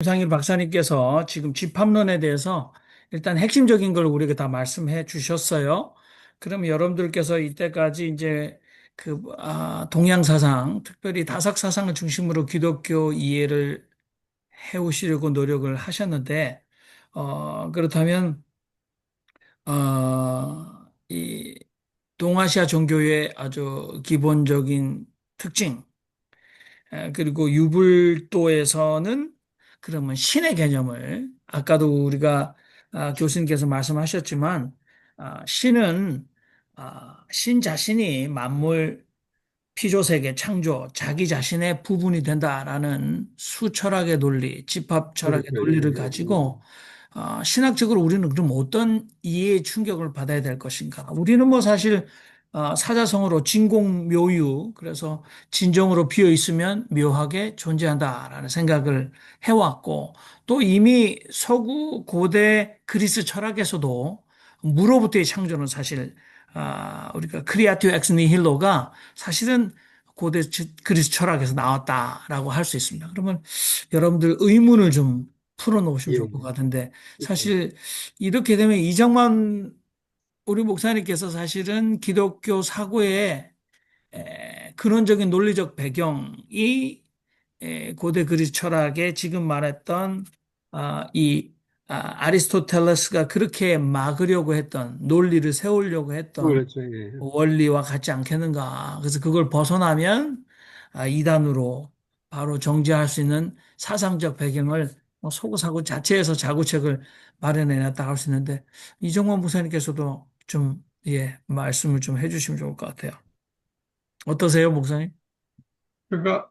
김상일 박사님께서 지금 집합론에 대해서 일단 핵심적인 걸 우리에게 다 말씀해 주셨어요. 그럼 여러분들께서 이때까지 이제 동양 사상, 특별히 다석 사상을 중심으로 기독교 이해를 해오시려고 노력을 하셨는데, 그렇다면, 이 동아시아 종교의 아주 기본적인 특징, 그리고 유불도에서는 그러면 신의 개념을 아까도 우리가 교수님께서 말씀하셨지만 신은 신 자신이 만물 피조세계 창조 자기 자신의 부분이 된다라는 수철학의 논리, 집합 철학의 그렇죠. 논리를 예. 가지고 신학적으로 우리는 그럼 어떤 이해의 충격을 받아야 될 것인가? 우리는 뭐 사실 사자성어로 진공묘유, 그래서 진정으로 비어 있으면 묘하게 존재한다라는 생각을 해왔고, 또 이미 서구 고대 그리스 철학에서도 무로부터의 창조는 사실 우리가 크리아티오 엑스 니힐로가 사실은 고대 그리스 철학에서 나왔다라고 할 수 있습니다. 그러면 여러분들 의문을 좀 풀어놓으시면 예. 좋을 것 같은데, 예. 사실 이렇게 되면 이정만 우리 목사님께서 사실은 기독교 사고의 근원적인 논리적 배경이 고대 그리스 철학의 지금 말했던 이 아리스토텔레스가 그렇게 막으려고 했던 논리를 세우려고 했던 그렇죠. 예. 원리와 같지 않겠는가. 그래서 그걸 벗어나면 이단으로 바로 정죄할 수 있는 사상적 배경을 뭐 소구사고 자체에서 자구책을 마련해놨다 할 수 있는데 이정원 목사님께서도 좀 말씀을 좀 해주시면 좋을 것 같아요. 어떠세요, 목사님? 그러니까,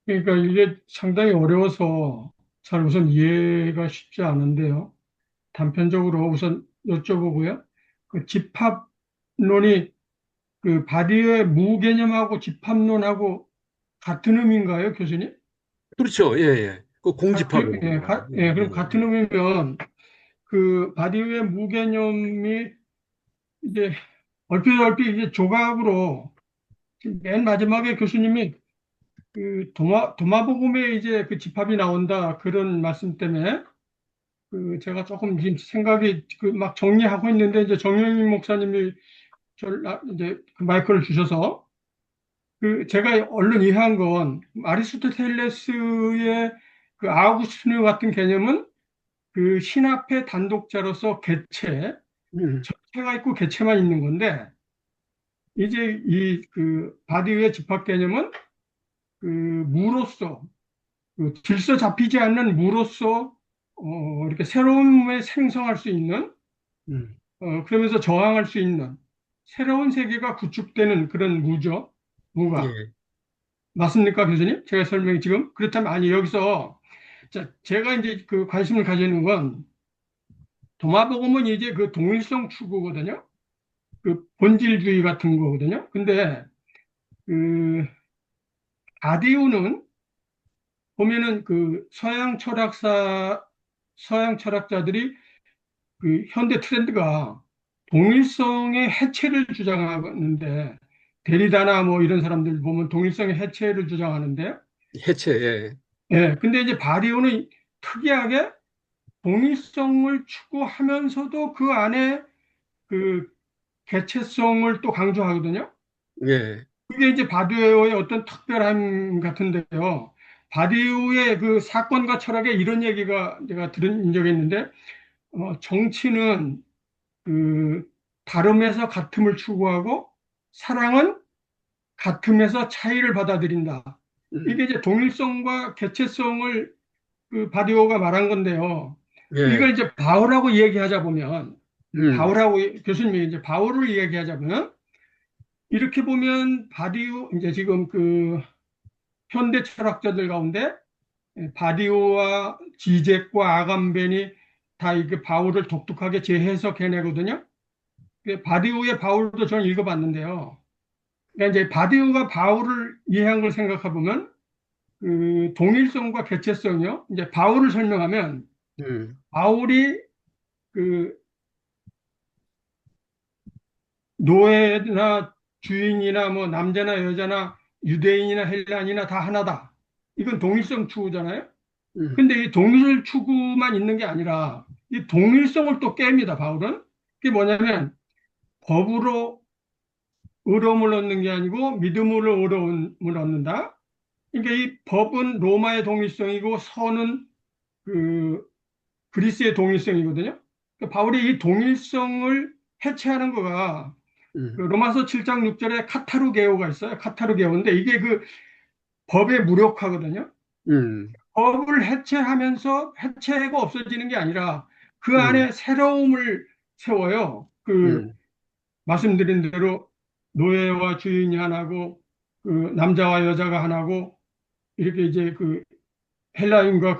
그러니까 이게 상당히 어려워서 잘 우선 이해가 쉽지 않은데요. 단편적으로 우선 여쭤보고요. 그 집합론이 그 바디의 무개념하고 집합론하고 같은 의미인가요, 교수님? 그렇죠. 예, 예. 그 예, 공집합입니다. 예, 그럼 같은 의미면 그 바디의 무개념이 이제 얼핏 이제 조각으로 맨 마지막에 교수님이 그 도마복음에 이제 그 집합이 나온다 그런 말씀 때문에 그 제가 조금 지금 생각이 그 막 정리하고 있는데 이제 정영민 목사님이 이제 그 마이크를 주셔서 그 제가 얼른 이해한 건 아리스토텔레스의 그 아우구스티누 같은 개념은 그 신학의 단독자로서 음, 전체가 있고 개체만 있는 건데 이제 이 그 바디의 집합 개념은 그 무로서 그 질서 잡히지 않는 무로서 이렇게 새로움에 생성할 수 있는 음. 그러면서 저항할 수 있는 새로운 세계가 구축되는 그런 무죠. 무가. 예. 맞습니까, 교수님? 제가 설명이 지금? 그렇다면 아니 여기서 자, 제가 이제 그 관심을 가지는 건 도마복음은 이제 그 동일성 추구거든요. 그 본질주의 같은 거거든요. 근데 그 아디우는 보면은 그 서양 철학자들이 그 현대 트렌드가 동일성의 해체를 주장하는데 데리다나 뭐 이런 사람들 보면 동일성의 해체를 주장하는데 해체, 예. 예, 근데 이제 바리오는 특이하게 동일성을 추구하면서도 그 안에 그 개체성을 또 강조하거든요. 예. 그게 이제 바디오의 어떤 특별함 같은데요. 바디오의 그 사건과 철학에 이런 얘기가 내가 들은 적이 있는데 정치는 그 다름에서 같음을 추구하고 사랑은 같음에서 차이를 받아들인다. 음, 이게 이제 동일성과 개체성을 그 바디오가 말한 건데요. 예. 이걸 이제 바울하고 이야기하자 보면 음, 바울하고 교수님이 이제 바울을 이야기하자면 이렇게 보면 바디오 이제 지금 그 현대 철학자들 가운데 바디오와 지젝과 아감벤이 다 이게 바울을 독특하게 재해석해내거든요. 바디오의 바울도 저는 읽어봤는데요. 그러니까 이제 바디오가 바울을 이해한 걸 생각해 보면 그 동일성과 개체성이요. 이제 바울을 설명하면 음, 바울이 그 노예나 주인이나 뭐 남자나 여자나 유대인이나 헬라인이나 다 하나다. 이건 동일성 추구잖아요. 음, 근데 이 동일 추구만 있는 게 아니라 이 동일성을 또 깹니다, 바울은. 그게 뭐냐면 법으로 의로움을 얻는 게 아니고 믿음으로 의로움을 얻는다. 그러니까 이 법은 로마의 동일성이고 선은 그 그리스의 동일성이거든요. 그러니까 바울이 이 동일성을 해체하는 거가 그 음, 로마서 7장 6절에 카타르게오가 있어요. 카타르게오인데 이게 그 법의 무력화거든요. 음, 법을 해체하면서 해체가 없어지는 게 아니라 그 음, 안에 새로움을 세워요. 그 음, 말씀드린 대로 노예와 주인이 하나고 그 남자와 여자가 하나고 이렇게 이제 그 헬라인과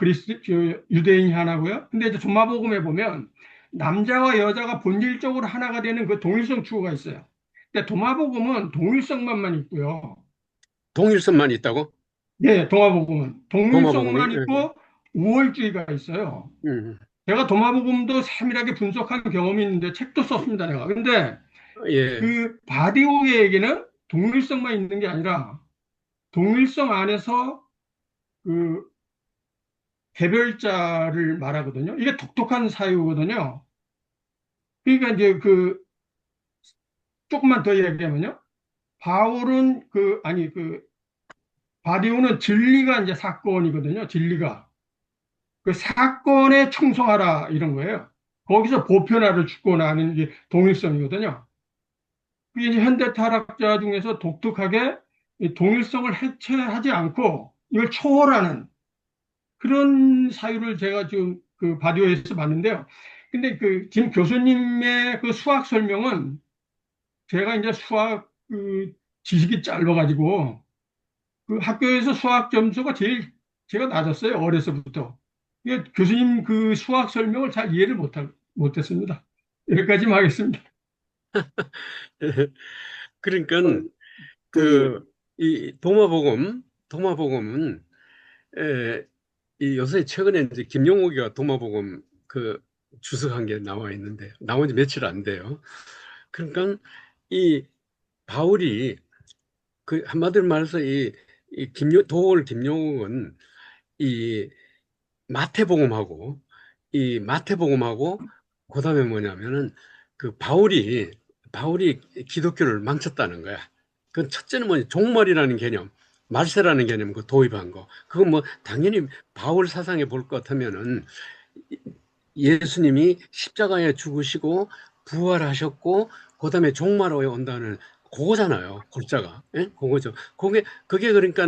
유대인이 하나고요. 근데 이제 조마복음에 보면 남자와 여자가 본질적으로 하나가 되는 그 동일성 추구가 있어요. 근데 도마복음은 동일성만만 있고요. 동일성만 있다고? 네, 동화복음은 도마복음이? 동일성만 있고 우월주의가 있어요. 음, 제가 도마복음도 세밀하게 분석한 경험이 있는데 책도 썼습니다, 내가. 근데 예, 그 바디오의 얘기는 동일성만 있는 게 아니라 동일성 안에서 그 개별자를 말하거든요. 이게 독특한 사유거든요. 그러니까 이제 그 조금만 더 얘기하면요. 바울은 그 바디오는 진리가 이제 사건이거든요. 진리가. 그 사건에 충성하라 이런 거예요. 거기서 보편화를 주거나 하는 게 동일성이거든요. 그게 이제 현대 타락자 중에서 독특하게 이 동일성을 해체하지 않고 이걸 초월하는 그런 사유를 제가 지금 그 바디오에서 봤는데요. 근데 그 지금 교수님의 그 수학 설명은 제가 이제 수학 그 지식이 짧아가지고 그 학교에서 수학 점수가 제일 제가 낮았어요. 어려서부터. 이게 교수님 그 수학 설명을 잘 이해를 못했습니다. 여기까지만 하겠습니다. 그러니까 그, 그 이 도마복음은 에, 이 요새 최근에 이제 김용옥이가 도마복음 그 주석한 게 나와 있는데 나온 지 며칠 안 돼요. 그러니까 이 바울이 그 한마디로 말해서 이 도올 김용옥은 이 마태복음하고 마태복음하고 그다음에 뭐냐면은 그 바울이 기독교를 망쳤다는 거야. 그 첫째는 뭐냐 종말이라는 개념, 말세라는 개념 그 도입한 거. 그건 뭐 당연히 바울 사상에 볼 것 같으면은 예수님이 십자가에 죽으시고 부활하셨고 그다음에 종말에 온다는 그거잖아요. 골자가. 예? 그거죠. 그게 그러니까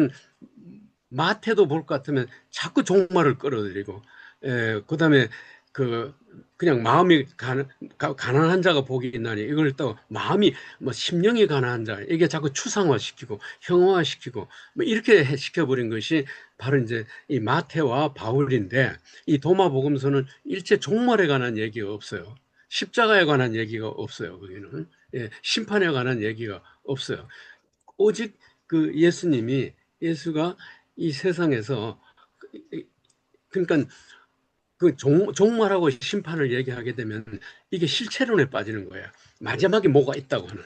마태도 볼 것 같으면 자꾸 종말을 끌어들이고, 그다음에 그 그냥 마음이 가난한 자가 복이 있나니 이걸 또 마음이 뭐 심령이 가난한 자 이게 자꾸 추상화시키고 형화시키고 뭐 이렇게 시켜버린 것이 바로 이제 이 마태와 바울인데 이 도마복음서는 일체 종말에 관한 얘기가 없어요. 십자가에 관한 얘기가 없어요. 거기는 심판에 관한 얘기가 없어요. 오직 그 예수가 이 세상에서 그러니까 그 종말하고 심판을 얘기하게 되면 이게 실체론에 빠지는 거야. 마지막에 뭐가 있다고 하는.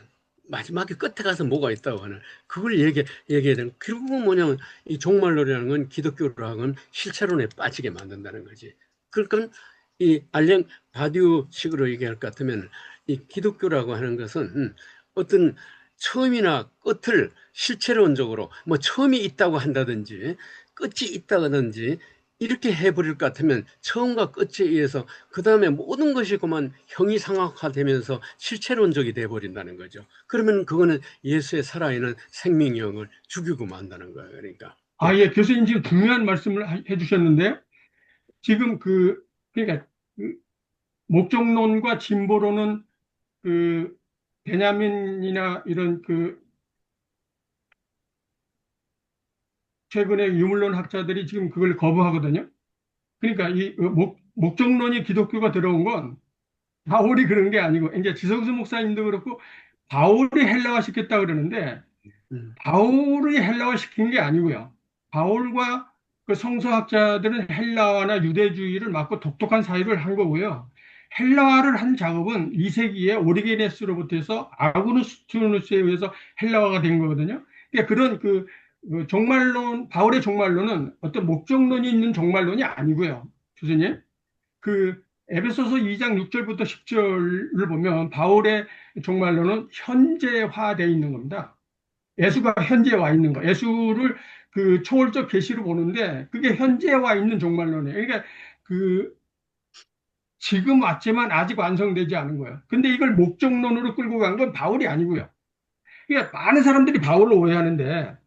마지막에 끝에 가서 뭐가 있다고 하는. 그걸 얘기해야 되는. 결국은 뭐냐면 이 종말론이라는 건 기독교라는 실체론에 빠지게 만든다는 거지. 그러니까 이 알랭 바디우식으로 얘기할 것 같으면 이 기독교라고 하는 것은 어떤 처음이나 끝을 실체론적으로 뭐 처음이 있다고 한다든지 끝이 있다든지 이렇게 해버릴 것 같으면 처음과 끝에 의해서 그 다음에 모든 것이 그만 형이상학화되면서 실체론적이 돼버린다는 거죠. 그러면 그거는 예수의 살아있는 생명력을 죽이고 만다는 거예요. 그러니까. 예. 예, 교수님 지금 중요한 말씀을 해주셨는데요. 지금 그러니까 그 목적론과 진보론은 그 베냐민이나 이런 그 최근에 유물론 학자들이 지금 그걸 거부하거든요. 그러니까 목적론이 기독교가 들어온 건 바울이 그런 게 아니고 이제 지성수 목사님도 그렇고 바울이 헬라화 시켰다 그러는데 음, 바울이 헬라화 시킨 게 아니고요. 바울과 그 성서학자들은 헬라화나 유대주의를 막고 독특한 사유를 한 거고요. 헬라화를 한 작업은 2세기에 오리게네스로부터 해서 아구스티누스에 의해서 헬라화가 된 거거든요. 그러니까 그런 그 그 종말론, 바울의 종말론은 어떤 목적론이 있는 종말론이 아니고요. 교수님. 그 에베소서 2장 6절부터 10절을 보면 바울의 종말론은 현재화되어 있는 겁니다. 예수가 현재에 와 있는 거. 예수를 그 초월적 계시로 보는데 그게 현재에 와 있는 종말론이에요. 그러니까 그 지금 왔지만 아직 완성되지 않은 거예요. 근데 이걸 목적론으로 끌고 간 건 바울이 아니고요. 그러니까 많은 사람들이 바울을 오해하는데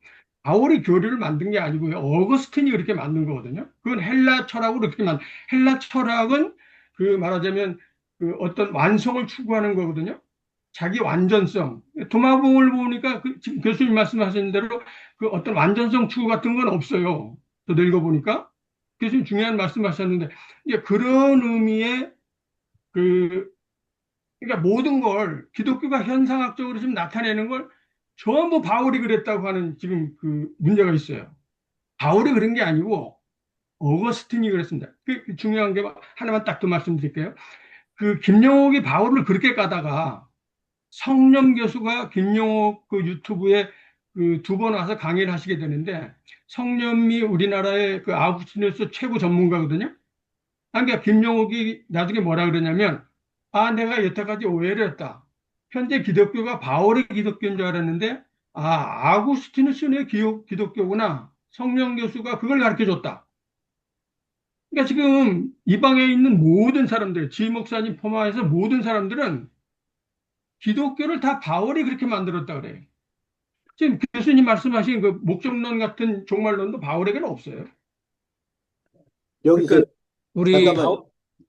바울이 교리를 만든 게 아니고요. 어거스틴이 그렇게 만든 거거든요. 그건 헬라 철학으로 그렇게 헬라 철학은 그 말하자면 그 어떤 완성을 추구하는 거거든요. 자기 완전성. 도마복을 보니까 지금 교수님 말씀하신 대로 그 어떤 완전성 추구 같은 건 없어요. 저도 읽어보니까. 교수님 중요한 말씀하셨는데, 이제 그런 의미의 그, 그러니까 모든 걸 기독교가 현상학적으로 지금 나타내는 걸 전부 바울이 그랬다고 하는 지금 그 문제가 있어요. 바울이 그런 게 아니고 어거스틴이 그랬습니다. 그 중요한 게 하나만 딱 더 말씀드릴게요. 그 김영옥이 바울을 그렇게 까다가 성념 교수가 김용옥 그 유튜브에 그 두 번 와서 강의를 하시게 되는데 성념이 우리나라의 그 아구스티누스 최고 전문가거든요. 그러니까 김용옥이 나중에 뭐라 그러냐면 아 내가 여태까지 오해를 했다. 현재 기독교가 바울의 기독교인 줄 알았는데 아 아구스티누스의 기독교구나. 성령 교수가 그걸 가르쳐 줬다. 그러니까 지금 이방에 있는 모든 사람들, 지 목사님 포함해서 모든 사람들은 기독교를 다 바울이 그렇게 만들었다 그래요. 지금 교수님 말씀하신 그 목적론 같은 종말론도 바울에게는 없어요. 여기서 그러니까 우리 잠깐만, 바울,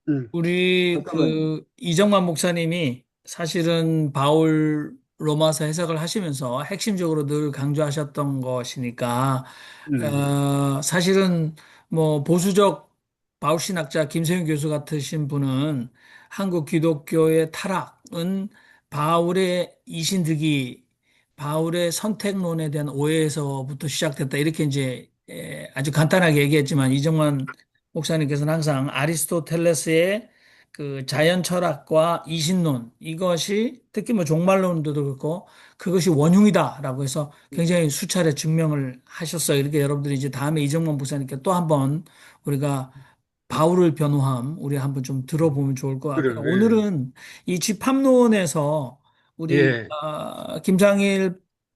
음, 우리 잠깐만. 그 이정만 목사님이 사실은 바울 로마서 해석을 하시면서 핵심적으로 늘 강조하셨던 것이니까 음, 사실은 뭐 보수적 바울 신학자 김세윤 교수 같으신 분은 한국 기독교의 타락은 바울의 이신득이 바울의 선택론에 대한 오해에서부터 시작됐다 이렇게 이제 아주 간단하게 얘기했지만 이정만 목사님께서는 항상 아리스토텔레스의 그 자연 철학과 이신론 이것이 특히 뭐 종말론도 그렇고 그것이 원흉이다라고 해서 굉장히 수차례 증명을 하셨어요. 이렇게 여러분들이 이제 다음에 이정만 목사님께 또 한번 우리가 바울을 변호함 우리 한번 좀 들어보면 좋을 것 같고요. 그래, 오늘은 이 집합론에서 예, 우리 예, 김상일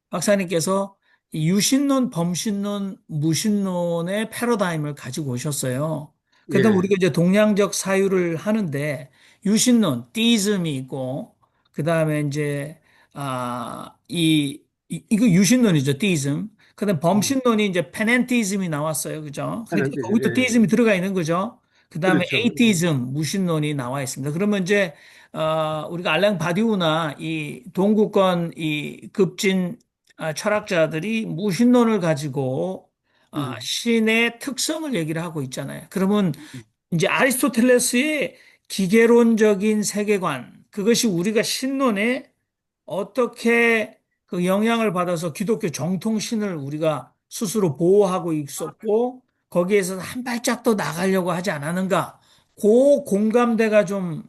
박사님께서 이 유신론, 범신론, 무신론의 패러다임을 가지고 오셨어요. 그다음 예, 우리가 이제 동양적 사유를 하는데 유신론, 디이즘이 있고 그다음에 이제 이거 유신론이죠, 디이즘. 그다음 음, 범신론이 이제 페넨티즘이 나왔어요, 그죠? 그러니까 하나님, 거기도 예, 디이즘이 들어가 있는 거죠. 그다음에 그렇죠. 에이티즘, 무신론이 나와 있습니다. 그러면 이제 우리가 알랭 바디우나 이 동구권 이 급진 철학자들이 무신론을 가지고 음, 신의 특성을 얘기를 하고 있잖아요. 그러면 이제 아리스토텔레스의 기계론적인 세계관, 그것이 우리가 신론에 어떻게 그 영향을 받아서 기독교 정통신을 우리가 스스로 보호하고 있었고, 거기에서 한 발짝 더 나가려고 하지 않았는가? 그 공감대가 좀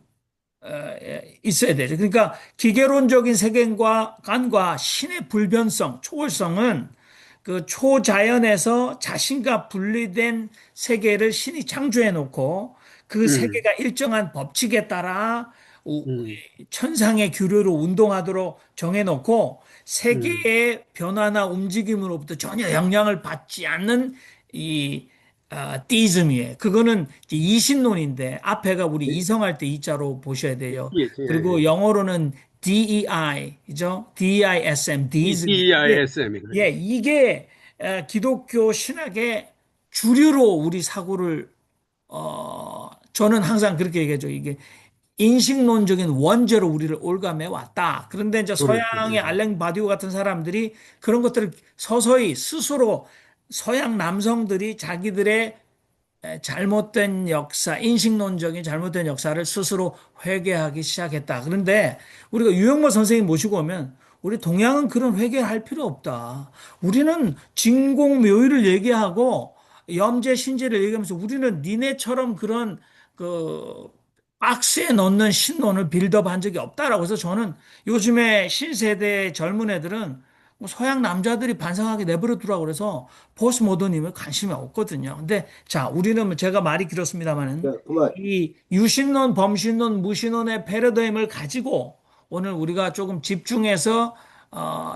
있어야 되죠. 그러니까 기계론적인 세계관과 신의 불변성, 초월성은 그 초자연에서 자신과 분리된 세계를 신이 창조해 놓고 그 음, 세계가 일정한 법칙에 따라 음, 천상의 규律로 운동하도록 정해 놓고 음, 세계의 변화나 움직임으로부터 전혀 영향을 받지 않는 이 디이즘이에요. 그거는 이제 이신론인데 앞에가 우리 예, 이성할 때 이자로 보셔야 돼요. 예, 그리고 예, 영어로는 DEI죠. DISM, 디이즘. DISM이 예, 그래. 이게 기독교 신학의 주류로 우리 사고를 저는 항상 그렇게 얘기하죠. 이게 인식론적인 원죄로 우리를 올감해 왔다. 그런데 이제 그렇죠. 서양의 알랭 바디오 같은 사람들이 그런 것들을 서서히 스스로 서양 남성들이 자기들의 잘못된 역사, 인식론적인 잘못된 역사를 스스로 회개하기 시작했다. 그런데 우리가 유영모 선생님 모시고 오면 우리 동양은 그런 회개할 필요 없다. 우리는 진공묘의를 얘기하고 염제 신제를 얘기하면서 우리는 니네처럼 그런 그 박스에 넣는 신론을 빌드업한 적이 없다라고 해서 저는 요즘에 신세대 젊은 애들은 뭐 서양 남자들이 반성하게 내버려 두라고 그래서 포스트 모더니즘에 관심이 없거든요. 근데 자, 우리는 뭐 제가 말이 길었습니다만은 자, 그만. 이 유신론, 범신론, 무신론의 패러다임을 가지고 오늘 우리가 조금 집중해서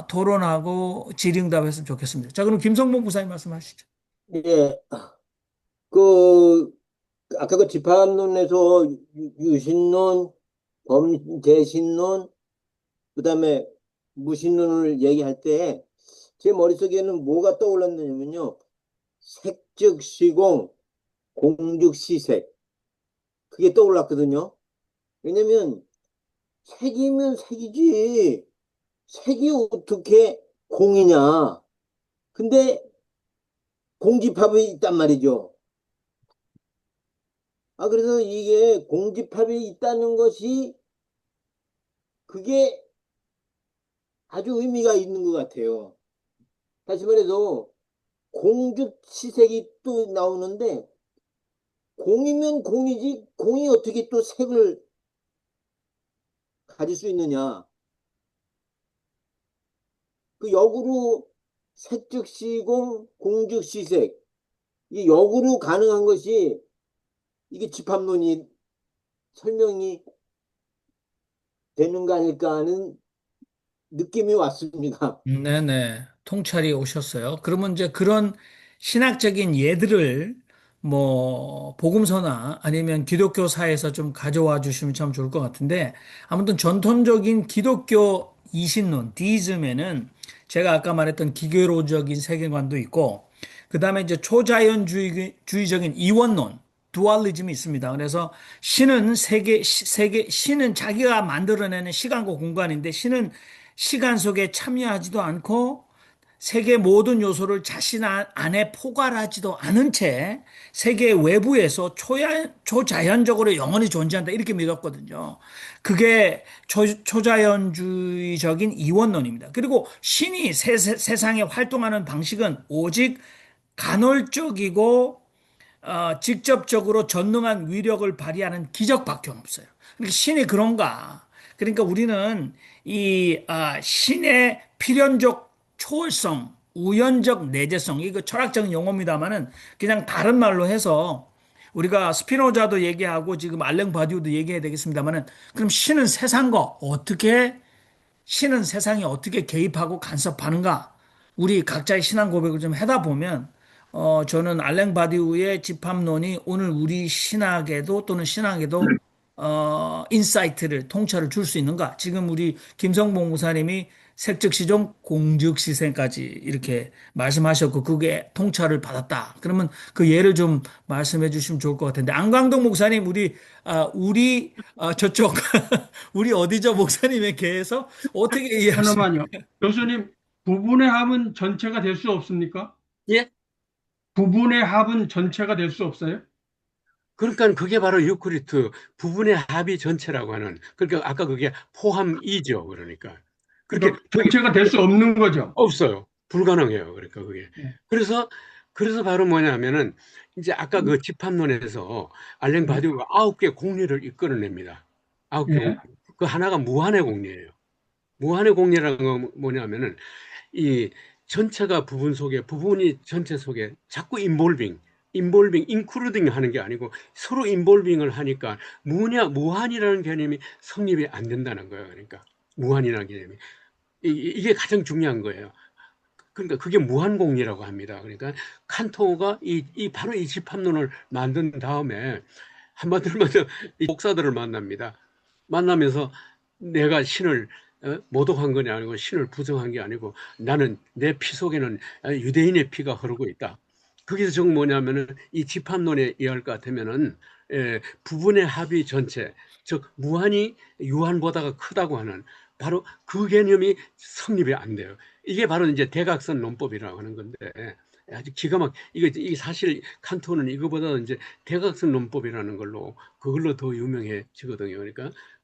토론하고 질의응답했으면 좋겠습니다. 자, 그럼 김성봉 부사님 말씀하시죠. 예, 그, 아까 그 집합론에서 유신론, 범재신론, 그 다음에 무신론을 얘기할 때 제 머릿속에는 뭐가 떠올랐냐면요. 색즉 시공, 공즉 시색. 그게 떠올랐거든요. 왜냐면 색이면 색이지. 색이 어떻게 공이냐. 근데 공집합이 있단 말이죠. 그래서 이게 공집합이 있다는 것이 그게 아주 의미가 있는 것 같아요. 다시 말해서 공즉시색이 또 나오는데 공이면 공이지 공이 어떻게 또 색을 가질 수 있느냐. 그 역으로 색즉시공, 공즉시색. 이 역으로 가능한 것이 이게 집합론이 설명이 되는 거 아닐까 하는 느낌이 왔습니다. 네네. 통찰이 오셨어요. 그러면 이제 그런 신학적인 예들을 뭐 복음서나 아니면 기독교사에서 좀 가져와 주시면 참 좋을 것 같은데 아무튼 전통적인 기독교 이신론, 디이즘에는 제가 아까 말했던 기계로적인 세계관도 있고 그다음에 이제 초자연주의적인 이원론, 두알리즘이 있습니다. 그래서 신은 신은 자기가 만들어내는 시간과 공간인데 신은 시간 속에 참여하지도 않고 세계 모든 요소를 자신 안에 포괄하지도 않은 채 세계 외부에서 초자연적으로 영원히 존재한다 이렇게 믿었거든요. 그게 초자연주의적인 이원론입니다. 그리고 신이 세상에 활동하는 방식은 오직 간헐적이고 직접적으로 전능한 위력을 발휘하는 기적밖에 없어요. 그러니까 신이 그런가? 그러니까 우리는 신의 필연적 초월성, 우연적 내재성, 이거 철학적인 용어입니다만은 그냥 다른 말로 해서 우리가 스피노자도 얘기하고 지금 알랭 바디우도 얘기해야 되겠습니다만은 그럼 신은 세상에 어떻게 개입하고 간섭하는가? 우리 각자의 신앙 고백을 좀 하다 보면, 저는 알랭 바디우의 집합론이 오늘 우리 신학에도 또는 신앙에도, 인사이트를, 통찰을 줄 수 있는가? 지금 우리 김성봉 무사님이 색즉시종 공즉시생까지 이렇게 말씀하셨고, 그게 통찰을 받았다. 그러면 그 예를 좀 말씀해 주시면 좋을 것 같은데, 안광동 목사님, 저쪽, 우리 어디죠 목사님에 대해서 어떻게 이해하십니까? 잠깐만요. 교수님, 부분의 합은 전체가 될 수 없습니까? 예? 부분의 합은 전체가 될 수 없어요? 그러니까 그게 바로 유클리트 부분의 합이 전체라고 하는, 그러니까 아까 그게 포함이죠. 그러니까 그렇게 그러니까 전체가 될 수 없는 거죠. 없어요. 불가능해요. 그러니까 그게. 네. 그래서 바로 뭐냐면은 이제 아까 그 집합론에서 알랭 네. 바디우가 9개 공리를 이끌어냅니다. 9개 공리. 예. 그 하나가 무한의 공리예요. 무한의 공리라는 건 뭐냐면은 이 전체가 부분 속에, 부분이 전체 속에 자꾸 인클루딩 하는 게 아니고 서로 인볼빙을 하니까 무한이라는 개념이 성립이 안 된다는 거예요. 그러니까 무한이라는 개념이. 이게 가장 중요한 거예요. 그러니까 그게 무한공리라고 합니다. 그러니까 칸토가 바로 이 집합론을 만든 다음에 한마디로 말해서 이 목사들을 만납니다. 만나면서 내가 신을 모독한 건 아니고 신을 부정한 게 아니고 나는 내 피 속에는 유대인의 피가 흐르고 있다. 그게 즉 뭐냐면은 이 집합론에 의할 것 같으면은 부분의 합이 전체, 즉 무한이 유한보다가 크다고 하는 바로 그 개념이 성립이 안 돼요. 이게 바로 이제 대각선 논법이라고 하는 건데 아주 기가 막 이게 사실 칸토는 이거보다 이제 대각선 논법이라는 걸로 그걸로 더 유명해지거든요.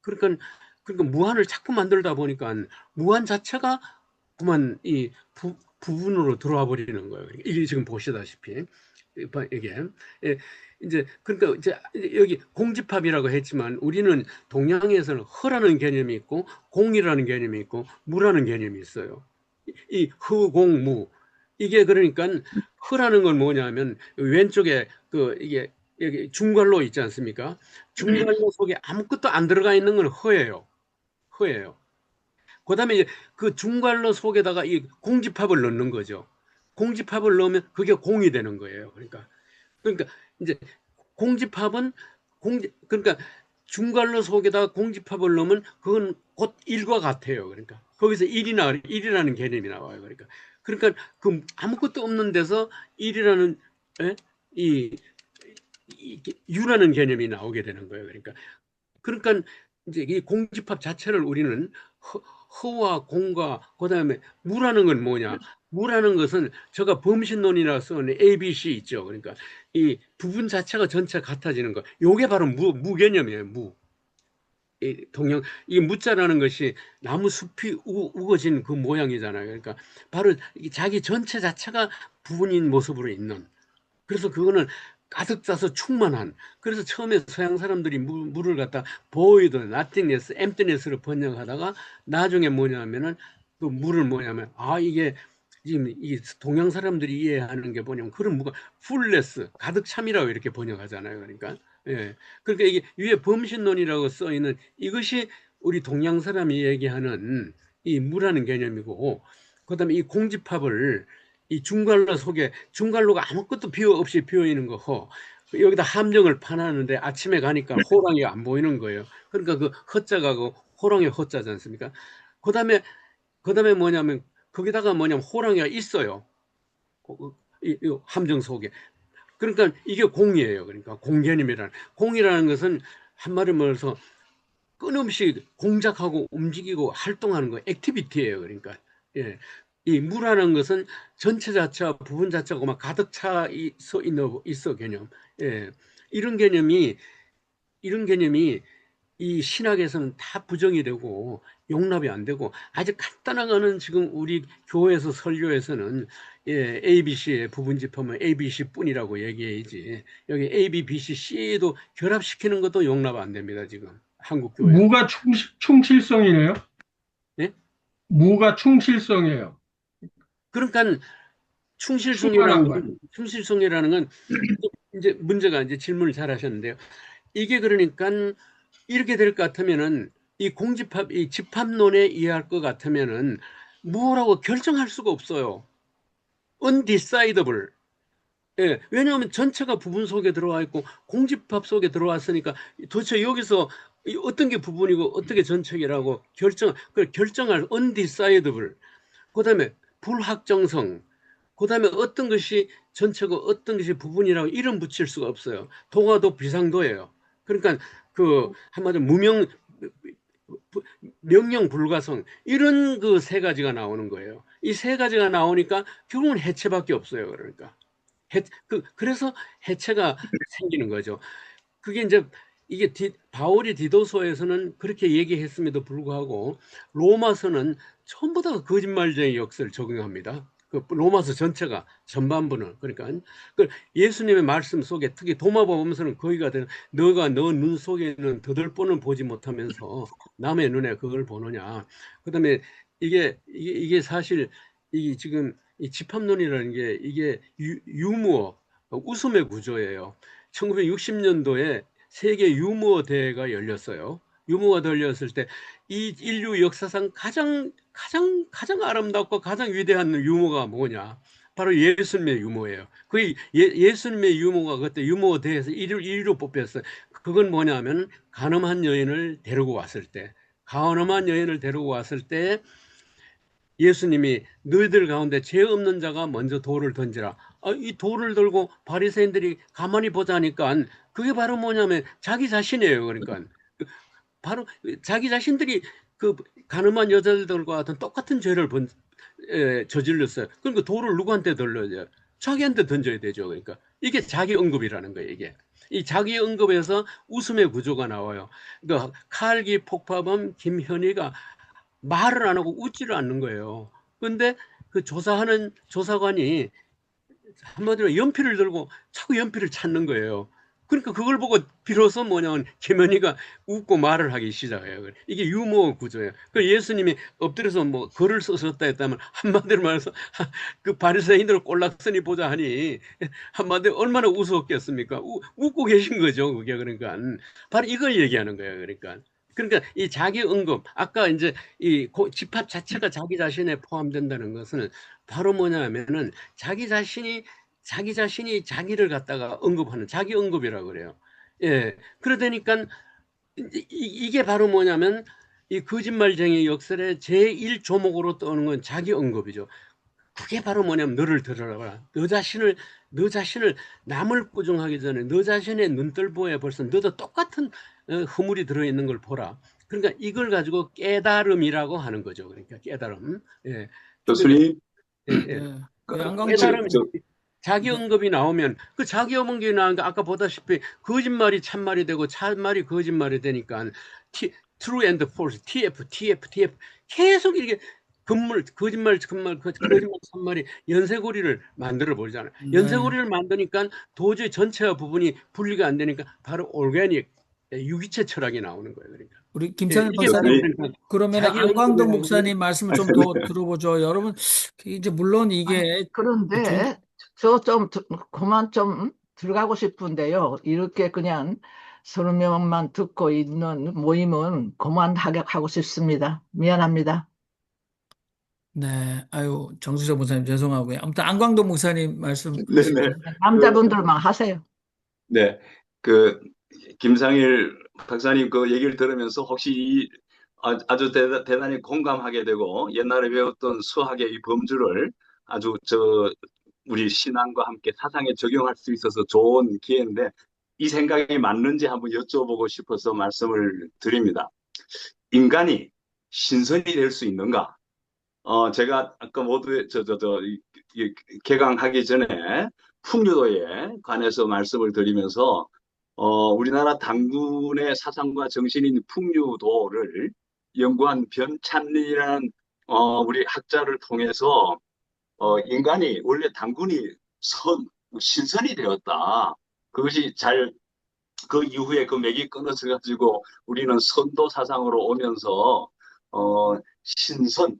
그러니까 무한을 자꾸 만들다 보니까 무한 자체가 그만 이 부분으로 들어와 버리는 거예요. 이게 지금 보시다시피 이게 예, 이제 그러니까 이제 여기 공집합이라고 했지만 우리는 동양에서는 허라는 개념이 있고 공이라는 개념이 있고 무라는 개념이 있어요. 이 허공무 이게 그러니까 허라는 건 뭐냐면 왼쪽에 이게 여기 중괄로 있지 않습니까? 중괄로 속에 아무것도 안 들어가 있는 건 허예요. 허예요. 그다음에 이제 그 중괄로 속에다가 이 공집합을 넣는 거죠. 공집합을 넣으면 그게 공이 되는 거예요. 그러니까 이제 공집합은 그러니까 중괄로 속에다가 공집합을 넣으면 그건 곧 일과 같아요. 그러니까 거기서 일이라는 개념이 나와요. 그러니까 그 아무것도 없는 데서 일이라는 예? 유라는 개념이 나오게 되는 거예요. 그러니까 이제 이 공집합 자체를 우리는 허와 공과 그다음에 무라는 건 뭐냐? 무라는 것은 제가 범신론이라 쓰는 ABC 있죠. 그러니까 이 부분 자체가 전체 같아지는 거. 요게 바로 무 개념이에요. 무. 이 무자라는 것이 나무 숲이 우거진 그 모양이잖아요. 그러니까 바로 자기 전체 자체가 부분인 모습으로 있는. 그래서 그거는 가득 차서 충만한. 그래서 처음에 서양 사람들이 물을 갖다 void, nothingness, emptiness로 번역하다가 나중에 뭐냐면은 그 물을 뭐냐면 이게 지금 이 동양 사람들이 이해하는 게 뭐냐면 그런 무가 fullness, 가득 참이라고 이렇게 번역하잖아요. 그러니까 이게 위에 범신론이라고 써 있는 이것이 우리 동양 사람이 얘기하는 이 무라는 개념이고, 그다음에 이 공집합을 이 중괄로가 아무것도 없이 비어 있는 거 여기다 함정을 파놨는데 아침에 가니까 호랑이가 안 보이는 거예요. 그러니까 그 허자가 그 호랑이 허자지 않습니까? 그다음에 뭐냐면 거기다가 뭐냐면 호랑이가 있어요. 이 함정 속에. 그러니까 이게 공이에요. 그러니까 공이라는 것은 한마디로 말해서 끊임없이 공작하고 움직이고 활동하는 거, 액티비티예요. 그러니까 이 무라는 것은 전체 자체와 부분 자체가 막 가득 차 있어 개념. 이런 개념이 이 신학에서는 다 부정이 되고 용납이 안 되고 아주 간단한 거는 지금 우리 교회에서 설교에서는 ABC의 부분집합은 ABC뿐이라고 얘기해야지 여기 A, B, B, C, C도 결합시키는 것도 용납 안 됩니다. 지금 한국 교회. 무가 충실성이네요. 네? 무가 충실성이에요. 그러니까 충만한 것. 충실성이라는 건 이제 문제가 이제 질문을 잘 하셨는데요. 이게 그러니까 이렇게 될 것 같으면은 이 집합론에 의할 것 같으면은 뭐라고 결정할 수가 없어요. undecidable. 왜냐하면 전체가 부분 속에 들어와 있고 공집합 속에 들어왔으니까 도대체 여기서 어떤 게 부분이고 어떻게 전체라고 결정할 undecidable. 그다음에 불확정성. 그다음에 어떤 것이 전체고 어떤 것이 부분이라고 이름 붙일 수가 없어요. 도가도 비상도예요. 그러니까 그 한마디로 명령 불가성 이런 그 세 가지가 나오는 거예요. 이 세 가지가 나오니까 결국은 해체밖에 없어요. 그러니까 그래서 해체가 생기는 거죠. 그게 이제 이게 바울이 디도서에서는 그렇게 얘기했음에도 불구하고 로마서는 전부 다 거짓말쟁이 역사를 적용합니다. 그 로마서 전체가 전반부는 그러니까 그 예수님의 말씀 속에 특히 도마보면서는 거기가 되는 너가 너 눈 속에는 더들보는 보지 못하면서 남의 눈에 그걸 보느냐. 그다음에 이게 사실 이 지금 이 집합론이라는 게 이게 유머 웃음의 구조예요. 1960년도에 세계 유머 대회가 열렸어요. 유머가 열렸을 때 이 인류 역사상 가장 아름답고 가장 위대한 유머가 뭐냐? 바로 예수님의 유머예요. 그 예수님의 유머가 그때 유머 대회에서 1위로 뽑혔어요. 그건 뭐냐면 가늠한 여인을 데리고 왔을 때 예수님이 너희들 가운데 죄 없는 자가 먼저 돌을 던지라. 이 돌을 들고 바리새인들이 가만히 보자니까 그게 바로 뭐냐면 자기 자신이에요. 그러니까 바로 자기 자신들이 그 가늠한 여자들과 같은 똑같은 죄를 저질렀어요. 그러니까 돌을 누구한테 던져요? 자기한테 던져야 되죠. 그러니까 이게 자기 언급이라는 거예요. 이 자기 언급에서 웃음의 구조가 나와요. 그러니까 칼기 폭파범 김현희가 말을 안 하고 웃지를 않는 거예요. 그런데 그 조사하는 조사관이 한마디로 연필을 들고 자꾸 연필을 찾는 거예요. 그러니까 그걸 보고 비로소 뭐냐면 계면이가 웃고 말을 하기 시작해요. 이게 유머 구조예요. 그 예수님이 엎드려서 뭐 글을 썼다 했다면 한마디로 말해서 그 바리새인들 꼴락서니 보자 하니 한마디로 얼마나 우스웠겠습니까? 웃고 계신 거죠. 그게 그러니까 바로 이걸 얘기하는 거예요. 그러니까 이 자기 언급 아까 이제 이 집합 자체가 자기 자신에 포함된다는 것은 바로 뭐냐면은 자기 자신이 자기를 갖다가 언급하는 자기 언급이라고 그래요. 예. 그러다니까 이게 바로 뭐냐면 이 거짓말쟁이 역설의 제1조목으로 떠오는 건 자기 언급이죠. 그게 바로 뭐냐면 너를 들어라. 너 자신을 남을 꾸중하기 전에 너 자신의 눈뜰보에 벌써 너도 똑같은 허물이 들어있는 걸 보라. 그러니까 이걸 가지고 깨달음이라고 하는 거죠. 그러니까 깨달음. 예. 그러니까 교수님, 예, 예. 네. 그, 저, 깨달음이 저, 자기 네. 언급이 나오면 그 자기 언급이 나오니까 아까 보다시피 거짓말이 참말이 되고 참말이 거짓말이 되니까 true and false, TF 계속 이렇게 거짓말 참말이 연쇄고리를 만들어 버리잖아요. 네. 연쇄고리를 만드니까 도저히 전체와 부분이 분리가 안 되니까 바로 올가닉 유기체 철학이 나오는 거예요. 그러니까 우리 김찬일 이게 박사님, 교수님, 그러니까 그러면 자기 안광덕 언급이라는 건 목사님 말씀을 좀 더 들어보죠. 여러분, 이제 물론 아니, 이게 종, 그런데 저 좀 그만 좀 들어가고 싶은데요. 이렇게 그냥 설명만 듣고 있는 모임은 그만하게 하고 싶습니다. 미안합니다. 네, 아유, 정수정 목사님 죄송하고요. 아무튼 안광덕 목사님 말씀 네네. 하시죠. 남자분들만 하세요. 네. 그, 김상일 박사님 그 얘기를 들으면서 혹시 아주 대단히 공감하게 되고 옛날에 배웠던 수학의 이 범주를 아주 우리 신앙과 함께 사상에 적용할 수 있어서 좋은 기회인데 이 생각이 맞는지 한번 여쭤보고 싶어서 말씀을 드립니다. 인간이 신선이 될 수 있는가? 제가 아까 모두 개강하기 전에 풍류도에 관해서 말씀을 드리면서 우리나라 당군의 사상과 정신인 풍류도를 연구한 변찬리라는 우리 학자를 통해서 인간이 원래 당군이 신선이 되었다. 그것이 그 이후에 그 맥이 끊어져 가지고 우리는 선도 사상으로 오면서 신선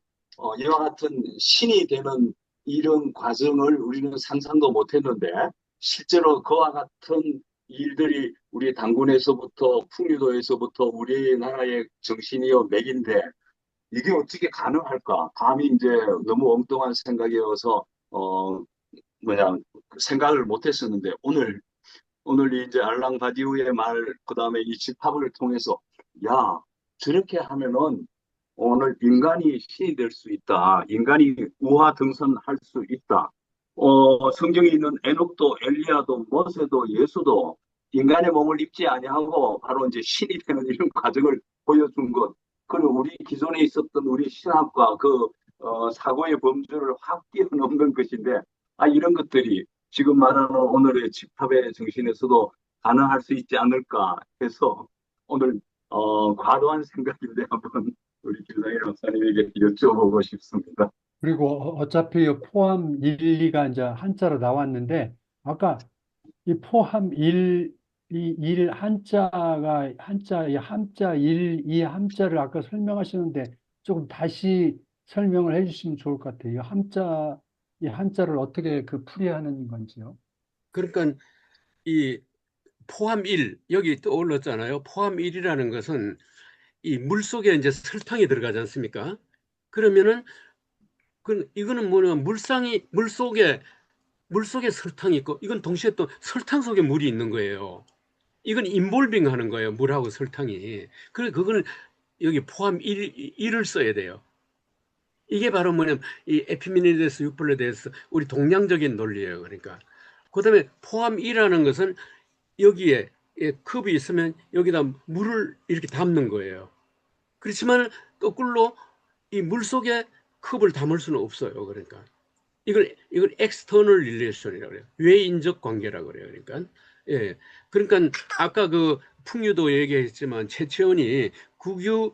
이와 같은 신이 되는 이런 과정을 우리는 상상도 못했는데 실제로 그와 같은 일들이 우리 당군에서부터 풍류도에서부터 우리나라의 정신이요 맥인데 이게 어떻게 가능할까? 감히 이제 너무 엉뚱한 생각이어서 생각을 못했었는데 오늘 이제 알랑 바디우의 말, 그 다음에 이 집합을 통해서, 야, 저렇게 하면은 오늘 인간이 신이 될 수 있다. 인간이 우화 등선할 수 있다. 성경에 있는 에녹도, 엘리야도, 모세도, 예수도 인간의 몸을 입지 아니하고 바로 이제 신이 되는 이런 과정을 보여준 것. 그리고 우리 기존에 있었던 우리 신학과 사고의 범주를 확 뛰어넘는 것인데, 이런 것들이 지금 말하는 오늘의 집합의 정신에서도 가능할 수 있지 않을까 해서 오늘 과도한 생각인데 한번 우리 김상일 박사님에게 여쭤보고 싶습니다. 그리고 어차피 포함 1, 2가 이제 한자로 나왔는데 아까 이 포함 1, 이 이 함자 1, 이 함자를 아까 설명하시는데 조금 다시 설명을 해주시면 좋을 것 같아요. 이 한자를 어떻게 풀이하는 건지요. 그러니까 이 포함 1 여기 떠올랐잖아요. 포함 1이라는 것은 이 물속에 이제 설탕이 들어가지 않습니까? 그러면은 이거는 뭐냐면 물속에 설탕이 있고 이건 동시에 또 설탕 속에 물이 있는 거예요. 이건 인볼빙 하는 거예요. 물하고 설탕이. 그래 그거는 여기 포함 1을 써야 돼요. 이게 바로 뭐냐면 이 에피메니데스 유플레데스 우리 동양적인 논리예요. 그러니까 그다음에 포함 2라는 것은 여기에 컵이 있으면 여기다 물을 이렇게 담는 거예요. 그렇지만 거꾸로 이 물 속에 컵을 담을 수는 없어요. 그러니까 이걸 external relation이라고 그래요. 외인적 관계라고 그래요. 그러니까 그러니까 아까 그 풍류도 얘기했지만 최채원이 국유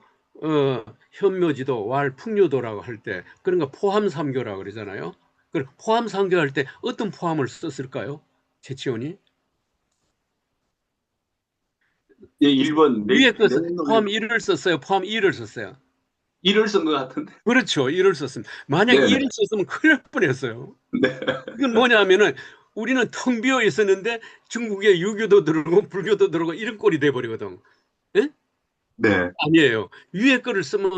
현묘지도 왈 풍류도라고 할 때 그러니까 포함 삼교라고 그러잖아요. 그 포함 삼교 할 때 어떤 포함을 썼을까요? 최채원이? 예, 1번 위에 거 포함 내년도에 1을 썼어요. 포함 2를 썼어요. 1을 쓴 것 같은데. 그렇죠. 1을 썼습니다. 만약 네네. 2를 썼으면 큰일 날 뻔했어요. 네. 이건 뭐냐면은 우리는 텅 비어 있었는데 중국에 유교도 들어오고 불교도 들어오고 이런 꼴이 돼버리거든. 예? 네. 아니에요. 위에 거를 쓰면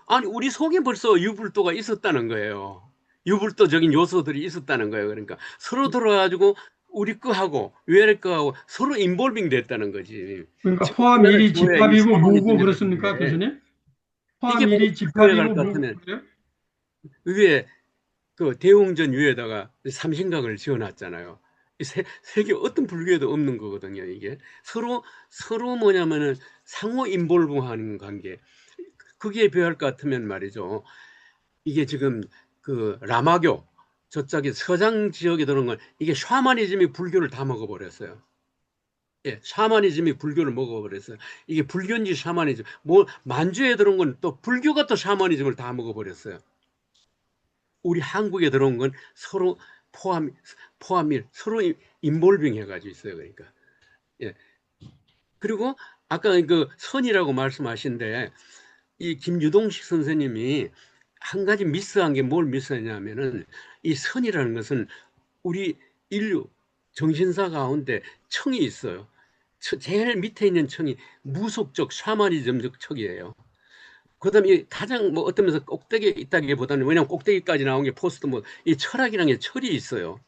아니 우리 속에 벌써 유불도가 있었다는 거예요. 유불도적인 요소들이 있었다는 거예요. 그러니까 서로 들어가지고 우리 거하고 위에 거하고 서로 인볼빙 됐다는 거지. 그러니까 포함 처음에는 1이 줘야 이 집합이고 샤머니즘 무고 을 그렇습니까, 하는데 교수님? 이게 포함 만약 1이 교회 갈 집합이고 것 무고 같으면 그래요? 위에 그 대웅전 위에다가 삼신각을 지어놨잖아요. 이 세계 어떤 불교에도 없는 거거든요. 이게 서로 뭐냐면은 상호 인볼브하는 관계. 거기에 비할 것 같으면 말이죠. 이게 지금 그 라마교 저쪽에 서장 지역에 들어온 건 이게 샤머니즘이 불교를 다 먹어버렸어요. 예, 샤머니즘이 불교를 먹어버렸어요. 이게 불교인지 샤머니즘. 뭐 만주에 들어온 건 또 불교가 또 샤머니즘을 다 먹어버렸어요. 우리 한국에 들어온 건 서로 포함이 서로 인볼빙 해가지고 있어요. 그러니까. 예. 그리고 아까 그 선이라고 말씀하신데 이 김유동식 선생님이 한 가지 미스한 게 뭘 미스했냐면은 이 선이라는 것은 우리 인류 정신사 가운데 청이 있어요. 제일 밑에 있는 청이 무속적 샤머니즘적 척이에요. 그다음에 가장 뭐 어떤 면에서 꼭대기에 있다기보다는 왜냐하면 꼭대기까지 나온 게 포스트 뭐 이 철학이라는 게 철이 있어요.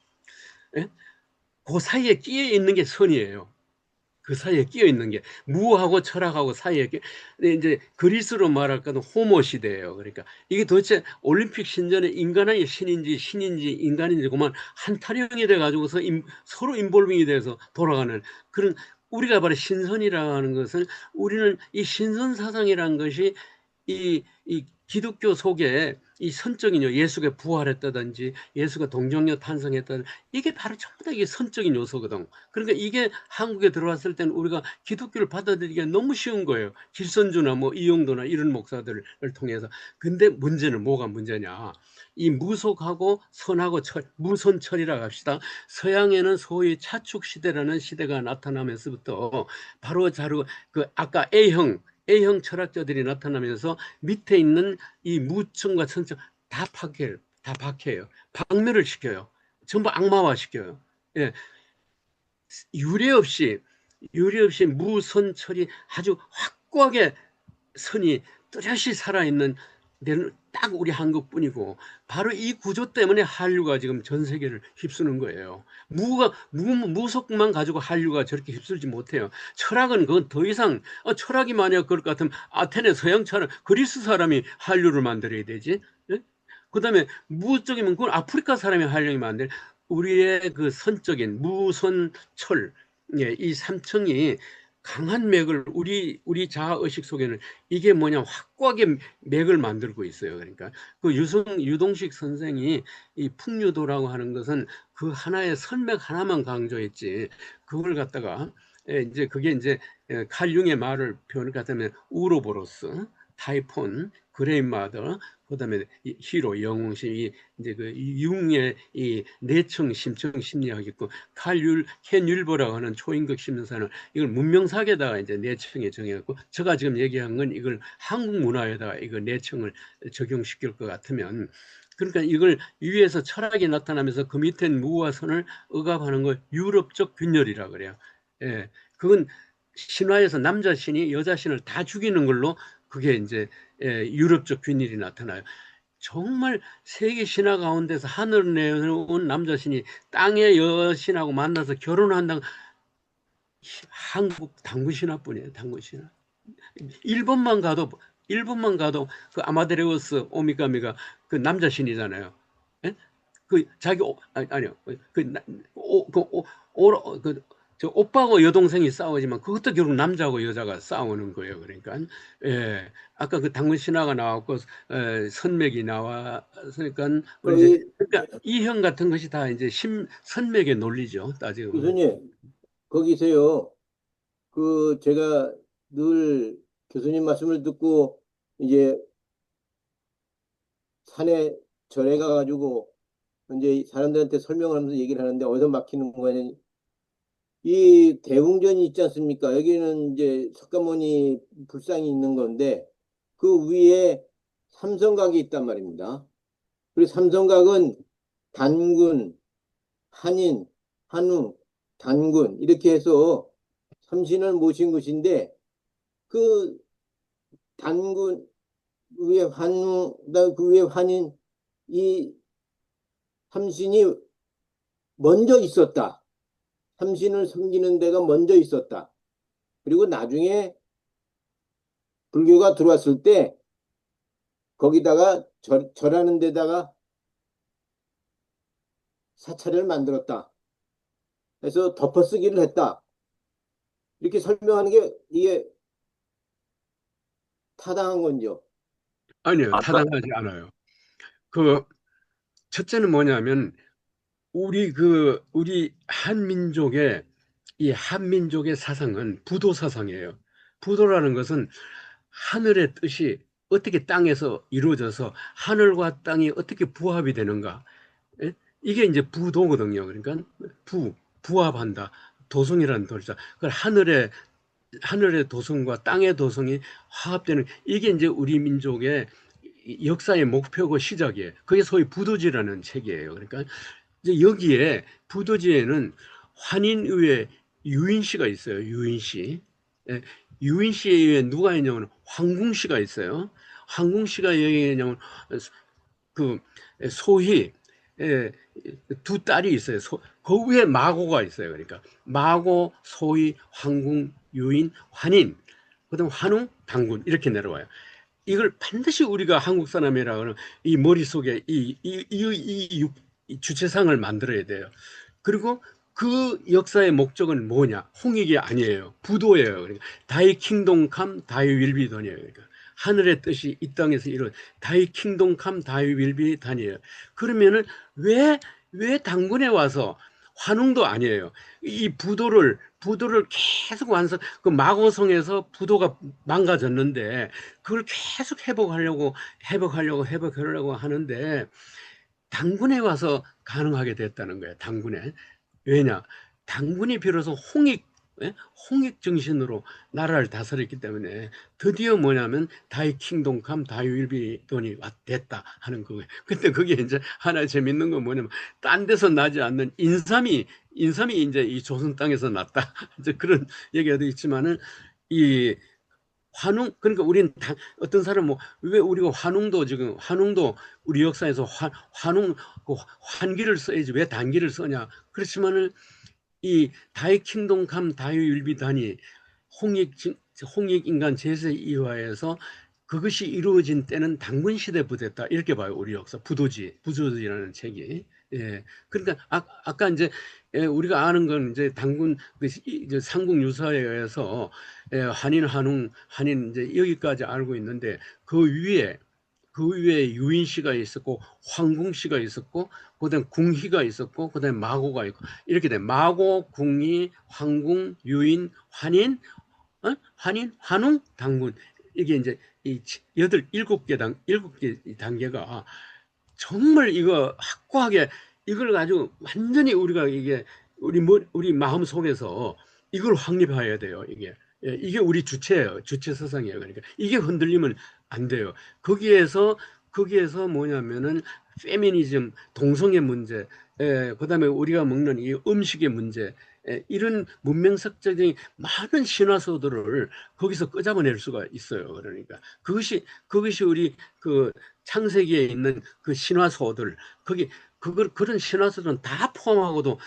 예? 그 사이에 끼어 있는 게 선이에요. 그 사이에 끼어 있는 게 무하고 철학하고 사이에 근데 이제 그리스로 말할 거는 호모 시대예요. 그러니까 이게 도대체 올림픽 신전에 인간의 신인지 인간인지 그만 한 타령이 돼 가지고서 서로 인볼빙이 돼서 돌아가는 그런 우리가 바로 신선이라는 것은 우리는 이 신선 사상이라는 것이 이 기독교 속에 이 선적인 예수가 부활했다든지 예수가 동정녀 탄생했다든지 이게 바로 전부 다 이게 선적인 요소거든. 그러니까 이게 한국에 들어왔을 때는 우리가 기독교를 받아들이기가 너무 쉬운 거예요. 길선주나 뭐 이용도나 이런 목사들을 통해서. 근데 문제는 뭐가 문제냐? 이 무속하고 선하고 무선철이라고 합시다. 서양에는 소위 차축 시대라는 시대가 나타나면서부터 바로 그 아까 A형 철학자들이 나타나면서 밑에 있는 이 무청과 선청 다 박해요. 박멸을 시켜요. 전부 악마화 시켜요. 예, 유례없이 무선철이 아주 확고하게 선이 뚜렷이 살아있는 데는 딱 우리 한국뿐이고 바로 이 구조 때문에 한류가 지금 전 세계를 휩쓰는 거예요. 무속만 가지고 한류가 저렇게 휩쓸지 못해요. 철학은 그건 더 이상 철학이 만약 그럴 것 같으면 아테네 서양 철학 그리스 사람이 한류를 만들어야 되지. 예? 그다음에 무적이면 그건 아프리카 사람이 한류를 만들. 우리의 그 선적인 무선철 예, 이 삼청이 강한 맥을 우리 자아 의식 속에는 이게 뭐냐 확고하게 맥을 만들고 있어요. 그러니까 그 유동식 선생이 이 풍류도라고 하는 것은 그 하나의 선맥 하나만 강조했지 그걸 갖다가 이제 그게 이제 칼 융의 말을 표현을 갖다면 우로보로스, 타이폰, 그레인마더, 그다음에 히로, 영웅심, 이제 그 융의 이 내청, 심청, 심리학 있고 켄 율버라고 하는 초임격 심리사는 이걸 문명사계에다가 이제 내청에 정해갖고 제가 지금 얘기한 건 이걸 한국 문화에다가 이거 내청을 적용시킬 것 같으면 그러니까 이걸 위에서 철학이 나타나면서 그 밑엔 무와 선을 억압하는 걸 유럽적 균열이라 그래요. 예, 그건 신화에서 남자 신이 여자 신을 다 죽이는 걸로 그게 이제 유럽적 균열이 나타나요. 정말 세계 신화 가운데서 하늘을 내려온 남자 신이 땅의 여신하고 만나서 결혼한다는 한국 당군 신화뿐이에요. 당군 신화. 일본만 가도 그 아마데레우스 오미가미가 그 남자 신이잖아요. 예? 그 자기 아니요 저 오빠하고 여동생이 싸우지만 그것도 결국 남자하고 여자가 싸우는 거예요. 그러니까 예 아까 그 당군 신화가 나왔고 선맥이 나왔으니까 이제 거기 그러니까 이형 같은 것이 다 이제 선맥의 논리죠. 따지고 보면. 교수님, 거기서요. 그 제가 늘 교수님 말씀을 듣고 이제 산에 절에 가가지고 이제 사람들한테 설명을 하면서 얘기를 하는데 어디서 막히는 거냐 이 대웅전이 있지 않습니까? 여기는 이제 석가모니 불상이 있는 건데 그 위에 삼성각이 있단 말입니다. 그리고 삼성각은 단군, 한인, 한웅, 단군 이렇게 해서 삼신을 모신 곳인데 그 단군 위에 한웅, 그 위에 한인 이 삼신이 먼저 있었다. 삼신을 섬기는 데가 먼저 있었다. 그리고 나중에 불교가 들어왔을 때 거기다가 절하는 데다가 사찰을 만들었다. 그래서 덮어쓰기를 했다. 이렇게 설명하는 게 이게 타당한 건죠. 아니요, 아까 타당하지 않아요. 그 첫째는 뭐냐면 우리 한민족의 사상은 부도 사상이에요. 부도라는 것은 하늘의 뜻이 어떻게 땅에서 이루어져서 하늘과 땅이 어떻게 부합이 되는가. 예? 이게 이제 부도거든요. 그러니까 부합한다. 도성이라는 도자. 그 하늘의 도성과 땅의 도성이 화합되는 이게 이제 우리 민족의 역사의 목표고 시작이에요. 그게 소위 부도지라는 책이에요. 그러니까 이제 여기에 부도지에는 환인의회 유인시가 있어요. 유인시. 예, 유인시에 의해 누가 있냐면 황궁시가 있어요. 황궁시가 여기 있냐면 그 소희 두 딸이 있어요. 그 위에 마고가 있어요. 그러니까 마고, 소희, 황궁, 유인, 환인, 그다음 환웅, 당군 이렇게 내려와요. 이걸 반드시 우리가 한국 사람이라 하는 이 머릿속에 이 주체상을 만들어야 돼요. 그리고 그 역사의 목적은 뭐냐? 홍익이 아니에요. 부도예요. 그러니까 다이 킹동 캄 다이 윌비 돈이에요. 그러니까 하늘의 뜻이 이 땅에서 이룬 다이 킹동 캄 다이 윌비 단이에요. 그러면은 왜 당군에 와서 환웅도 아니에요. 이 부도를 계속 그 마고성에서 부도가 망가졌는데 그걸 계속 회복하려고 하는데 당군에 와서 가능하게 됐다는 거예요. 당군에. 왜냐? 당군이 비로소 홍익 정신으로 나라를 다스렸기 때문에 드디어 뭐냐면 다이 킹동 캄 다이 윌비 돈이 됐다 하는 거예요. 근데 그게 이제 하나 재밌는 건 뭐냐면 딴 데서 나지 않는 인삼이 이제 이 조선 땅에서 났다. 이제 그런 얘기가 돼 있지만은 이 환웅 그러니까 우리는 어떤 사람 왜 우리가 환웅도 우리 역사에서 환웅 그 환기를 써야지 왜 단기를 써냐 그렇지만은 이 다이 킹동 캄 다이 율비단이 홍익 인간 제세 이화에서 그것이 이루어진 때는 당군 시대 부대다 이렇게 봐요. 우리 역사 부도지라는 책이. 예. 그러니까 아까 이제 우리가 아는 건 이제 당군 이제 삼국 유사에 의해서 한인 한인 이제 여기까지 알고 있는데 그 위에 유인시가 있었고 황궁시가 있었고 그다음 궁희가 있었고 그다음 마고가 있고 이렇게 돼 마고 궁희 황궁 유인 환인 환웅 당군 이게 이제 이 일곱 개 단계가 정말 이거 확고하게 이걸 가지고 완전히 우리가 이게 우리 마음 속에서 이걸 확립해야 돼요. 이게 우리 주체예요. 주체 사상이에요. 그러니까 이게 흔들리면 안 돼요. 거기에서 뭐냐면은 페미니즘, 동성애 문제, 그다음에 우리가 먹는 이 음식의 문제, 이런 문명학적인 많은 신화서들을 거기서 끄잡아낼 수가 있어요. 그러니까 그것이 우리 그 창세기에 있는 그 신화서들 그런 신화서들은 다 포함하고도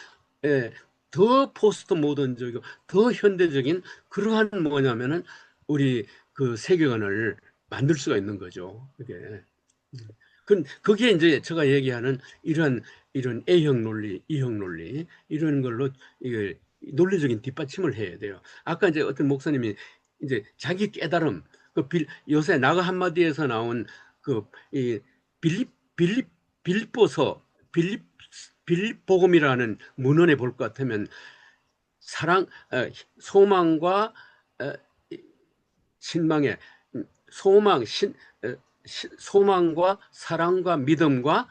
더 포스트 모던적이고 더 현대적인 그러한 뭐냐면은 우리 그 세계관을 만들 수가 있는 거죠. 그게 이제 제가 얘기하는 이런 A형 논리, E형 논리 이런 걸로 이게 논리적인 뒷받침을 해야 돼요. 아까 이제 어떤 목사님이 이제 자기 깨달음 요새 나가 한마디에서 나온 이 빌립보서 빌립복음이라는 문헌에 볼 것 같으면 소망과 신망의 소망과 사랑과 믿음과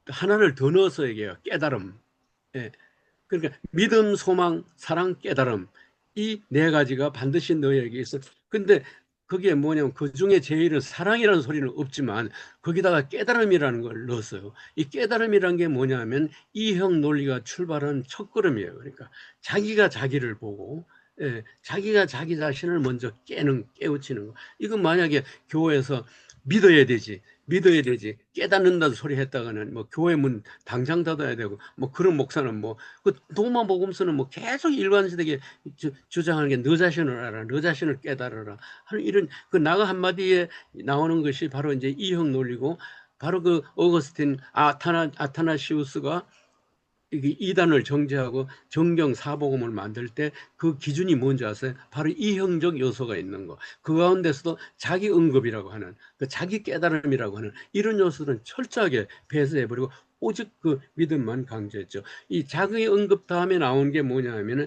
하나를 더 넣어서 얘기해요. 깨달음. 그러니까 믿음, 소망, 사랑, 깨달음 이 네 가지가 반드시 너에게 있어. 근데 그게 뭐냐면 그 중에 제일은 사랑이라는 소리는 없지만 거기다가 깨달음이라는 걸 넣었어요. 이 깨달음이라는 게 뭐냐면 이형 논리가 출발한 첫걸음이에요. 그러니까 자기가 자기를 보고 자기가 자기 자신을 먼저 깨우치는 거. 이건 만약에 교회에서 믿어야 되지. 깨닫는다는 소리 했다가는 뭐 교회 문 당장 닫아야 되고 뭐 그런 목사는 뭐 그 도마 복음서는 뭐 계속 일관되게 주장하는 게 너 자신을 알아, 너 자신을 깨달아라 하는 이런 그 나가 한마디에 나오는 것이 바로 이제 이형 논리고 바로 그 어거스틴 아타나시우스가 이단을 정죄하고 정경 사복음을 만들 때 그 기준이 뭔지 아세요? 바로 이형적 요소가 있는 거. 그 가운데서도 자기 응급이라고 하는 그 자기 깨달음이라고 하는 이런 요소들은 철저하게 배제해버리고 오직 그 믿음만 강조했죠. 이 자기 응급 다음에 나온 게 뭐냐면은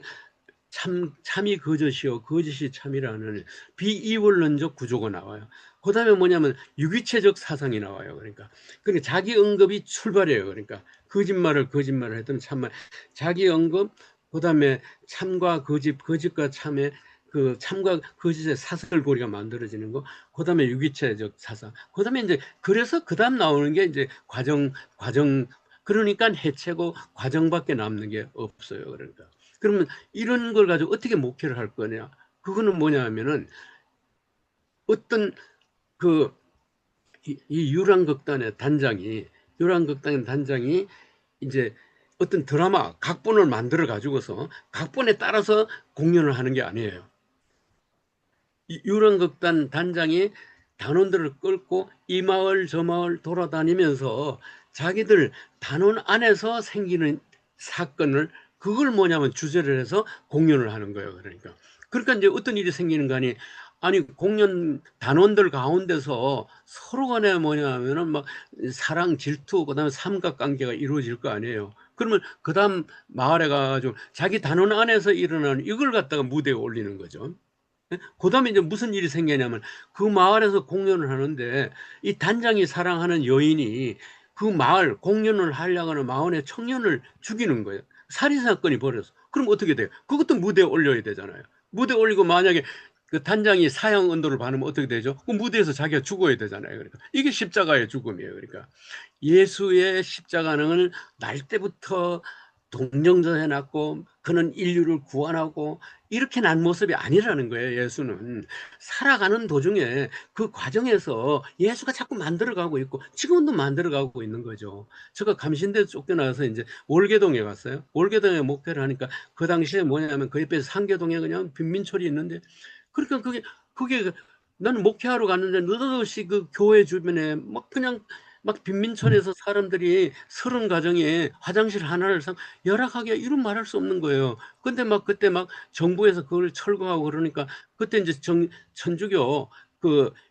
참이 거짓이요 거짓이 참이라는 비이원론적 구조가 나와요. 그 다음에 뭐냐면 유기체적 사상이 나와요. 그러니까 자기 언급이 출발이에요. 그러니까 거짓말을 했던 참말, 자기 언급, 그 다음에 참과 거짓, 거짓과 참의 그 참과 거짓의 사슬고리가 만들어지는 거, 그 다음에 유기체적 사상, 그 다음에 이제 그래서 그 다음 나오는 게 이제 과정 그러니까 해체고 과정밖에 남는 게 없어요. 그러니까 그러면 이런 걸 가지고 어떻게 목회를 할 거냐? 그거는 뭐냐 하면은 어떤 이 유랑극단의 단장이 이제 어떤 드라마 각본을 만들어 가지고서 각본에 따라서 공연을 하는 게 아니에요. 이 유랑극단 단장이 단원들을 끌고 이 마을 저 마을 돌아다니면서 자기들 단원 안에서 생기는 사건을 그걸 뭐냐면 주제를 해서 공연을 하는 거예요. 그러니까 이제 어떤 일이 생기는 거 아니 공연 단원들 가운데서 서로 간에 뭐냐면은 막 사랑 질투 그다음에 삼각관계가 이루어질 거 아니에요. 그러면 그다음 마을에 가가지고 자기 단원 안에서 일어나는 이걸 갖다가 무대에 올리는 거죠. 그 다음에 이제 무슨 일이 생기냐면 그 마을에서 공연을 하는데 이 단장이 사랑하는 여인이 그 마을 공연을 하려고 하는 마을의 청년을 죽이는 거예요. 살인사건이 벌어졌어. 그럼 어떻게 돼요? 그것도 무대에 올려야 되잖아요. 무대에 올리고 만약에 그 단장이 사형 언도를 받으면 어떻게 되죠? 그 무대에서 자기가 죽어야 되잖아요. 그러니까 이게 십자가의 죽음이에요. 그러니까 예수의 십자가는 날 때부터 동정자 해놨고 그는 인류를 구원하고 이렇게 난 모습이 아니라는 거예요. 예수는 살아가는 도중에 그 과정에서 예수가 자꾸 만들어가고 있고 지금도 만들어가고 있는 거죠. 제가 감신대 쫓겨나서 이제 월계동에 갔어요. 월계동에 목회를 하니까 그 당시에 뭐냐면 그 옆에 상계동에 그냥 빈민촌이 있는데 그러니까 그게 나는 목회하러 갔는데 느닷없이 그 교회 주변에 막 그냥 막 빈민촌에서 사람들이 30가정에 화장실 하나를 열악하게 이런 말할 수 없는 거예요. 근데 막 그때 막 정부에서 그걸 철거하고 그러니까 그때 이제 천주교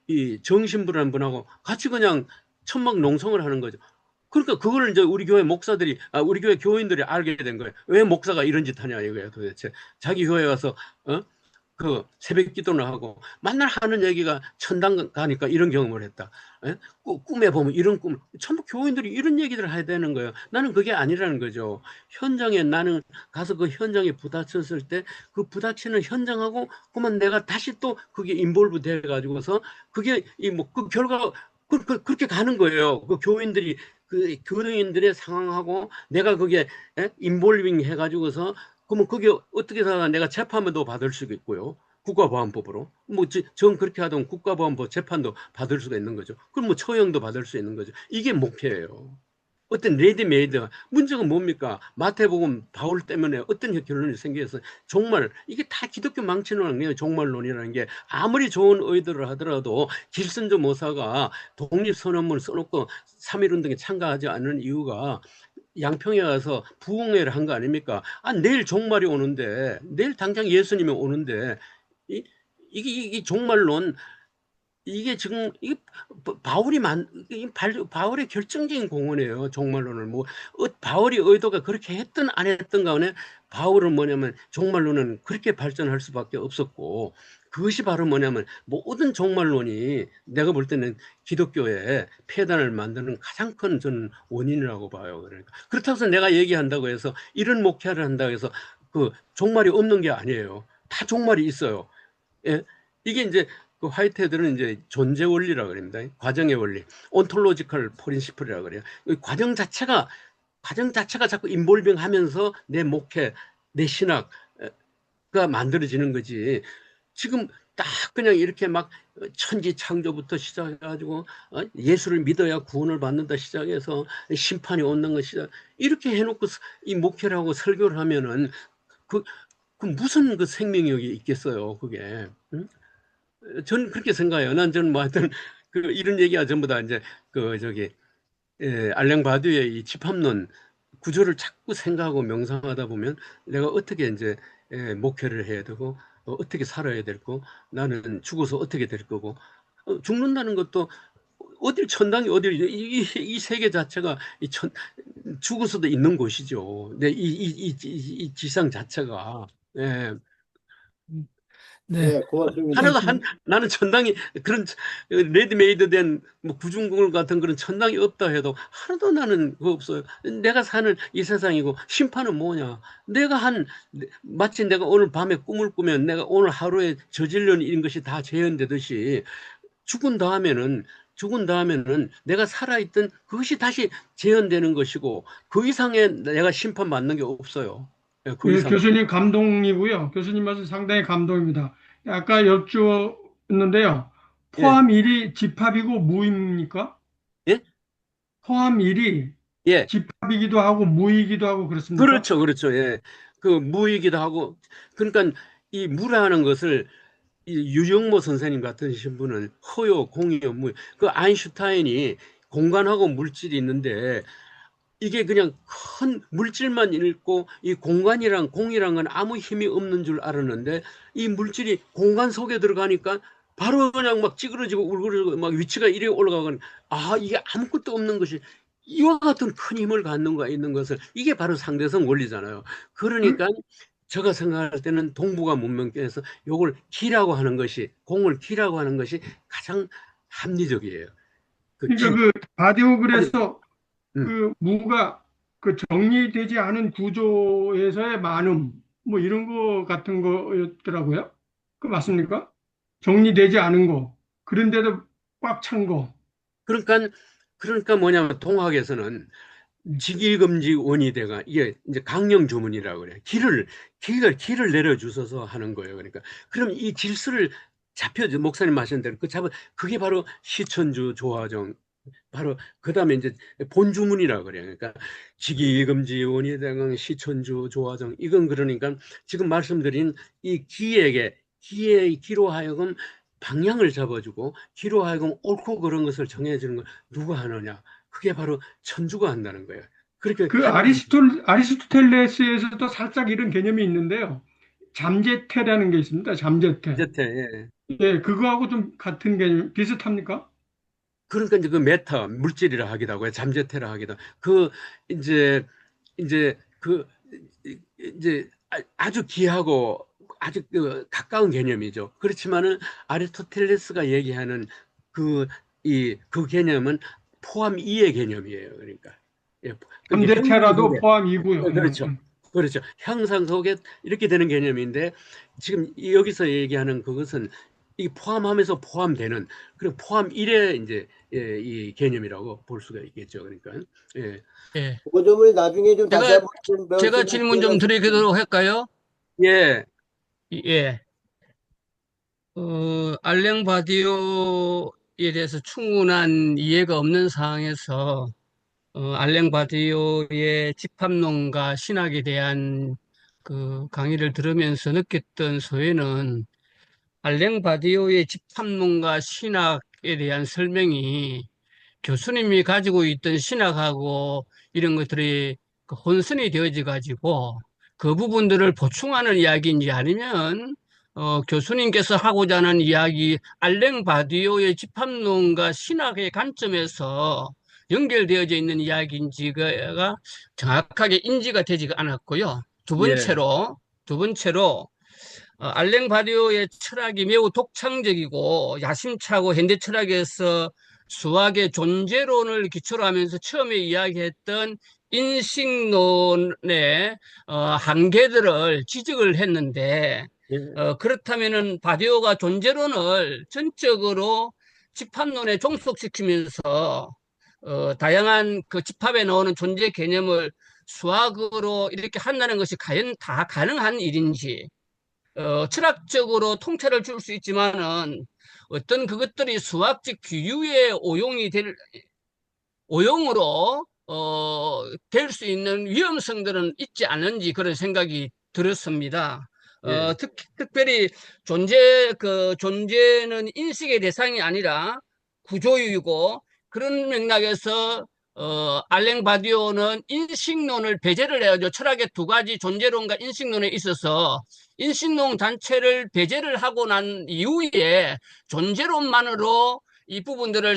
이 정신부라는 분하고 같이 그냥 천막 농성을 하는 거죠. 그러니까 그걸 이제 우리 교회 목사들이 우리 교회 교인들이 알게 된 거예요. 왜 목사가 이런 짓 하냐 이거예요. 도대체 자기 교회 가서 그 새벽 기도를 하고 만날 하는 얘기가 천당 가니까 이런 경험을 했다. 꿈에 보면 이런 꿈, 전부 교인들이 이런 얘기를 해야 되는 거예요. 나는 그게 아니라는 거죠. 현장에 나는 가서 그 현장에 부닥쳤을 때 그 부닥치는 현장하고 그러면 내가 다시 또 그게 인볼브 돼 가지고서 그게 그 결과 그렇게 가는 거예요. 그 교인들이 그 교인들의 상황하고 내가 그게 인볼빙 해가지고서 그러면 그게 어떻게 살아 내가 재판도 받을 수가 있고요. 국가보안법으로. 전 그렇게 하던 국가보안법 재판도 받을 수가 있는 거죠. 그럼 처형도 받을 수 있는 거죠. 이게 목표예요. 어떤 레디메이드 문제가 뭡니까? 마태복음 바울 때문에 어떤 결론이 생겨서 정말 이게 다 기독교 망치는 거예요. 종말론이라는 게 아무리 좋은 의도를 하더라도 길선조 모사가 독립선언문을 써놓고 3.1운동에 참가하지 않는 이유가 양평에 가서 부흥회를 한 거 아닙니까? 내일 종말이 오는데 내일 당장 예수님이 오는데 이게 종말론 이게 지금 바울의 결정적인 공헌이에요. 종말론을 바울이 의도가 그렇게 했든 안 했든 간에 바울은 뭐냐면 종말론은 그렇게 발전할 수밖에 없었고, 그것이 바로 뭐냐면 모든 종말론이 내가 볼 때는 기독교의 폐단을 만드는 가장 큰 저는 원인이라고 봐요. 그러니까 그렇다고 해서 내가 얘기한다고 해서 이런 목회를 한다고 해서 그 종말이 없는 게 아니에요. 다 종말이 있어요. 예? 이게 이제 그 화이트헤드는 이제 존재 원리라고 그럽니다. 과정의 원리, 온톨로지컬 프린시플이라고 그래요. 이 과정 자체가 자꾸 인볼빙 하면서 내 목회, 내 신학가 만들어지는 거지. 지금 딱 그냥 이렇게 막 천지 창조부터 시작해가지고 예수를 믿어야 구원을 받는다 시작해서 심판이 오는 것 시작, 이렇게 해놓고 이 목회를 하고 설교를 하면은 그, 그 무슨 그 생명력이 있겠어요, 그게. 응? 저는 그렇게 생각해요. 저는 뭐 하여튼 그 이런 얘기가 전부 다 이제 그 저기 알랭 바두의 이 집합론 구조를 자꾸 생각하고 명상하다 보면 내가 어떻게 이제 목회를 해야 되고 어떻게 살아야 되고 나는 죽어서 어떻게 될 거고 죽는다는 것도 어딜 천당이 어딜 이 세계 자체가 죽어서도 있는 곳이죠. 이 지상 자체가. 예. 네. 네, 고맙습니다. 나는 천당이 그런 레디메이드 된 뭐 구중궁 같은 그런 천당이 없다 해도 하나도 나는 그거 없어요. 내가 사는 이 세상이고 심판은 뭐냐? 마치 내가 오늘 밤에 꿈을 꾸면 내가 오늘 하루에 저질러는 이런 것이 다 재현되듯이 죽은 다음에는 내가 살아있던 그것이 다시 재현되는 것이고 그 이상의 내가 심판받는 게 없어요. 그 예, 이상. 교수님 감동이고요. 교수님 말씀 상당히 감동입니다. 아까 여쭈었는데요. 예. 포함 1이 집합이고 무입니까? 예? 포함 1이 예. 집합이기도 하고 무이기도 하고 그렇습니까? 그렇죠. 예. 그 무이기도 하고, 그러니까 이 무라는 것을 이 유영모 선생님 같은 분은 허요, 공요, 무, 그 아인슈타인이 공간하고 물질이 있는데 이게 그냥 큰 물질만 읽고 이 공간이랑 공이란 건 아무 힘이 없는 줄 알았는데 이 물질이 공간 속에 들어가니까 바로 그냥 막 찌그러지고 울그러지고 막 위치가 이래 올라가고, 이게 아무것도 없는 것이 이와 같은 큰 힘을 갖는 거 있는 것을, 이게 바로 상대성 원리잖아요. 그러니까 제가 생각할 때는 동북아 문명권에서 요걸 기라고 하는 것이, 공을 기라고 하는 것이 가장 합리적이에요. 그러니까 그 바디오글에서 음. 그 무가 그 정리되지 않은 구조에서의 많음 뭐 이런 거 같은 거였더라고요. 그 맞습니까? 정리되지 않은 거. 그런데도 꽉 찬 거. 그러니까 뭐냐면 동학에서는 직일금지 원이대가 이게 이제 강령 주문이라고 그래요. 길을 내려주셔서 하는 거예요. 그러니까 그럼 이 질서를 목사님 말씀 대로 그게 바로 시천주 조화정, 바로 그다음에 이제 본주문이라고 그래요. 그러니까 직일금지 원이대강 시천주 조화정, 이건 그러니까 지금 말씀드린 이 기로 하여금 방향을 잡아주고 기로 하여금 옳고 그런 것을 정해주는 걸 누가 하느냐? 그게 바로 천주가 한다는 거예요. 그렇게 그 아리스토텔레스에서도 살짝 이런 개념이 있는데요. 잠재태라는 게 있습니다. 잠재태. 예. 예, 그거하고 좀 같은 개념, 비슷합니까? 그러니까 이제 그 메타 물질이라 하기도 하고요, 잠재태라 하기도 하고, 이제 아주 귀하고 아주 가까운 개념이죠. 그렇지만은 아리스토텔레스가 얘기하는 그 개념은 포함 이의 개념이에요. 그러니까 예, 그게 잠재태라도 형상 속에, 포함이고요. 그렇죠. 형상 속에 이렇게 되는 개념인데 지금 여기서 얘기하는 그것은 이 포함하면서 포함되는, 그리고 포함 1의 이제 이 개념이라고 볼 수가 있겠죠. 그러니까 예. 예. 그 점을 나중에 좀 다시 제가, 한번 제가 질문 좀 드리도록 할까요? 예. 예. 알랭 바디오에 대해서 충분한 이해가 없는 상황에서, 알랭 바디오의 집합론과 신학에 대한 그 강의를 들으면서 느꼈던 소회는 알랭 바디오의 집합론과 신학에 대한 설명이 교수님이 가지고 있던 신학하고 이런 것들이 그 혼선이 되어져 가지고 그 부분들을 보충하는 이야기인지 아니면 교수님께서 하고자 하는 이야기 알랭 바디오의 집합론과 신학의 관점에서 연결되어져 있는 이야기인지가 정확하게 인지가 되지가 않았고요. 두 예, 번째로, 알랭 바디오의 철학이 매우 독창적이고 야심차고 현대 철학에서 수학의 존재론을 기초로 하면서 처음에 이야기했던 인식론의 한계들을 지적을 했는데, 예, 그렇다면은 바디오가 존재론을 전적으로 집합론에 종속시키면서 다양한 그 집합에 나오는 존재 개념을 수학으로 이렇게 한다는 것이 과연 다 가능한 일인지, 철학적으로 통찰을 줄 수 있지만은 어떤 그것들이 수학적 규율의 오용으로 될 수 있는 위험성들은 있지 않은지 그런 생각이 들었습니다. 예. 특별히 존재는 인식의 대상이 아니라 구조이고, 그런 맥락에서 알랭 바디오는 인식론을 배제를 해야죠. 철학의 두 가지 존재론과 인식론에 있어서 인식론 자체를 배제를 하고 난 이후에 존재론만으로 이 부분들을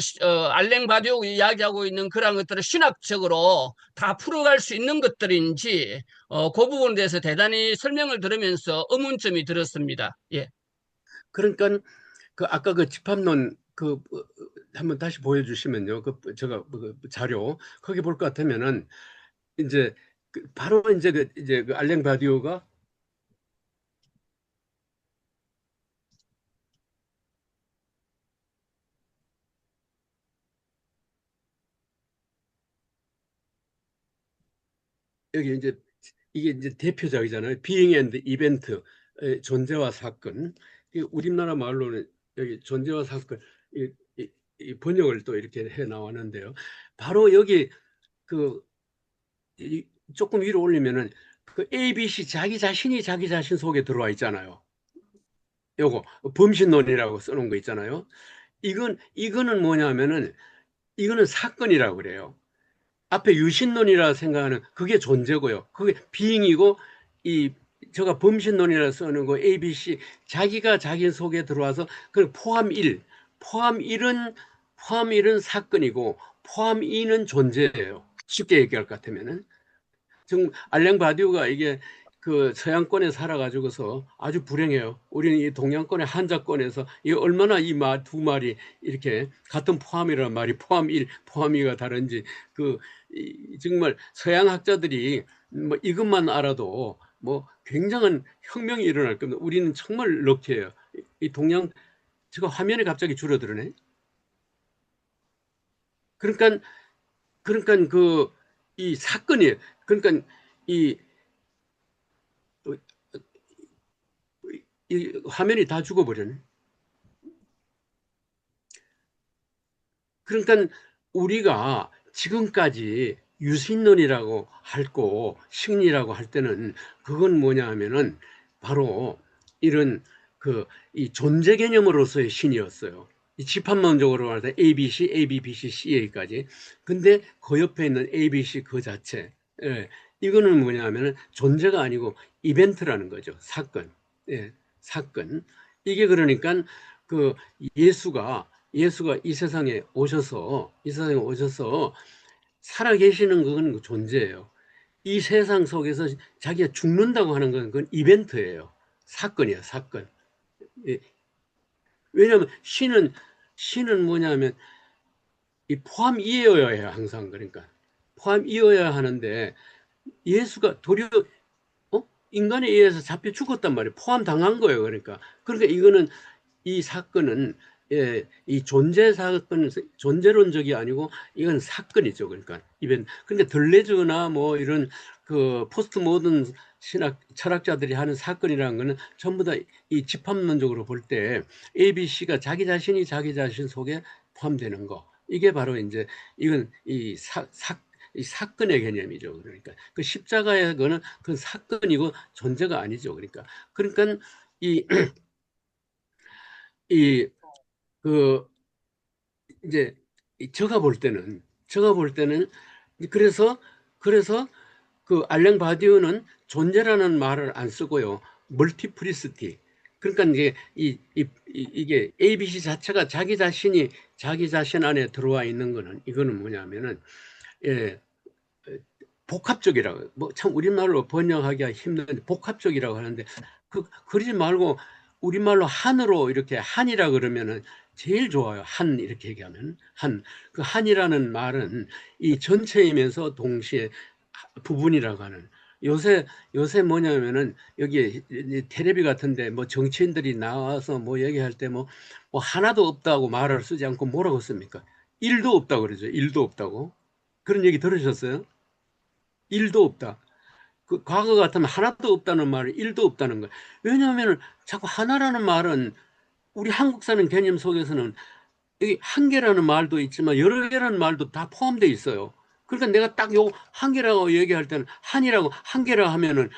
알랭 바디오가 이야기하고 있는 그런 것들을 신학적으로 다 풀어갈 수 있는 것들인지, 그 부분에 대해서 대단히 설명을 들으면서 의문점이 들었습니다. 예. 그러니까 그 아까 그 집합론 한번 다시 보여주시면요. 제가 그 자료 거기 볼 것 같으면은 이제 바로 이제 그 알랭 바디오가 여기 이제 이게 이제 대표작이잖아요. 비잉 앤드 이벤트, 존재와 사건. 우리나라 말로는 여기 존재와 사건 이 번역을 또 이렇게 해 나왔는데요. 바로 여기 그 조금 위로 올리면은 그 ABC 자기 자신이 자기 자신 속에 들어와 있잖아요. 요거 범신론이라고 써놓은 거 있잖아요. 이거는 뭐냐면은 이거는 사건이라고 그래요. 앞에 유신론이라 생각하는 그게 존재고요. 그게 비잉이고, 이 제가 범신론이라 쓰는 거 ABC 자기가 자기 속에 들어와서 그 포함 1은 사건이고 포함 2는 존재예요. 쉽게 얘기할 것 같으면은 지금 알랭 바디우가 이게 그 서양권에 살아가지고서 아주 불행해요. 우리는 이 동양권의 한자권에서 이 얼마나 이 두 말이 이렇게 같은 포함이라는 말이 포함 1, 포함 2가 다른지 정말 서양 학자들이 뭐 이것만 알아도 뭐 굉장한 혁명이 일어날 겁니다. 우리는 정말 럭키해요. 이 동양 제가 화면이 갑자기 줄어드네. 그러니까 이 사건이에요. 그러니까 이 화면이 다 죽어버렸네. 그러니까 우리가 지금까지 유신론이라고 할고 식리라고 할 때는 그건 뭐냐 하면은 바로 이런 이 존재 개념으로서의 신이었어요. 이 집합론적으로 할 때 ABC, A, B, C, CA까지. 근데 그 옆에 있는 ABC 그 자체. 예, 이거는 뭐냐 하면은 존재가 아니고 이벤트라는 거죠. 사건. 예, 사건. 이게 그러니까 그 예수가 이 세상에 오셔서 살아 계시는 건 존재예요. 이 세상 속에서 자기가 죽는다고 하는 건 그건 이벤트예요. 사건이에요, 사건. 예. 왜냐하면 신은 뭐냐면 이 포함이어야 해요, 항상. 그러니까 포함이어야 하는데 예수가 도리어 인간에 의해서 잡혀 죽었단 말이에요. 포함당한 거예요. 그러니까 이거는 이 사건은 이 존재 사건 존재론적이 아니고 이건 사건이죠. 그러니까 들레즈나 뭐 이런 그 포스트 모던 철학자들이 하는 사건이라는 거는 전부 다 이 집합론적으로 볼 때 ABC가 자기 자신이 자기 자신 속에 포함되는 거. 이게 바로 이제 이건 이 사건의 개념이죠. 그러니까 그 십자가의 거는 그 사건이고 존재가 아니죠. 그러니까 이 이 그 이제 제가 볼 때는 그래서 그 알랭 바디우는 존재라는 말을 안 쓰고요. 멀티플리시티. 그러니까 이제 이게 ABC 자체가 자기 자신이 자기 자신 안에 들어와 있는 거는 이거는 뭐냐면은 예, 복합적이라고, 뭐 참 우리말로 번역하기가 힘든데 복합적이라고 하는데, 그러지 말고 우리말로 한으로 이렇게 한이라 그러면은 제일 좋아요. 한 이렇게 얘기하면 한. 그 한이라는 말은 이 전체이면서 동시에 부분이라고 하는. 요새 뭐냐면은 여기 텔레비 같은데 뭐 정치인들이 나와서 뭐 얘기할 때 뭐 하나도 없다고 말을 쓰지 않고 뭐라고 씁니까? 일도 없다고 그러죠. 일도 없다고. 그런 얘기 들으셨어요? 일도 없다. 그 과거 같으면 하나도 없다는 말은 일도 없다는 거예요. 왜냐하면 자꾸 하나라는 말은 우리 한국 사는 개념 속에서는 여기 한 개라는 말도 있지만 여러 개라는 말도 다 포함되어 있어요. 그러니까 내가 딱 요 한 개라고 얘기할 때는 한이라고 한 개라 하면은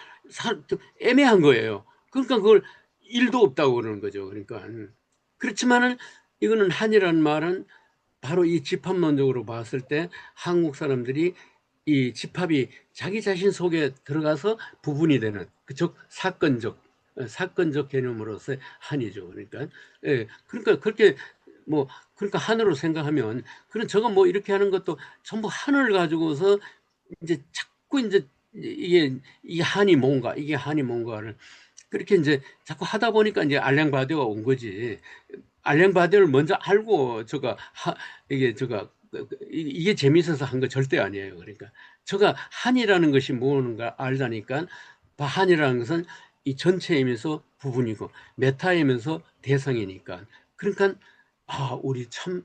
애매한 거예요. 그러니까 그걸 일도 없다고 그러는 거죠. 그러니까 그렇지만은 이거는 한이라는 말은 바로 이 집합론적으로 봤을 때 한국 사람들이 이 집합이 자기 자신 속에 들어가서 부분이 되는 즉 사건적 개념으로서의 한이죠. 그러니까 그러니까 그렇게 뭐 그러니까 한으로 생각하면 그런 저거 뭐 이렇게 하는 것도 전부 한을 가지고서 이제 자꾸 이제 이게 한이 뭔가 이게 한이 뭔가를 그렇게 이제 자꾸 하다 보니까 이제 알랭 바디오가 온 거지. 알랭 바디오를 먼저 알고 이게 재미있어서 한 거 절대 아니에요. 그러니까 저가 한이라는 것이 뭔가 알다니까 한이라는 것은 이 전체이면서 부분이고 메타이면서 대상이니까 그러니까 우리 참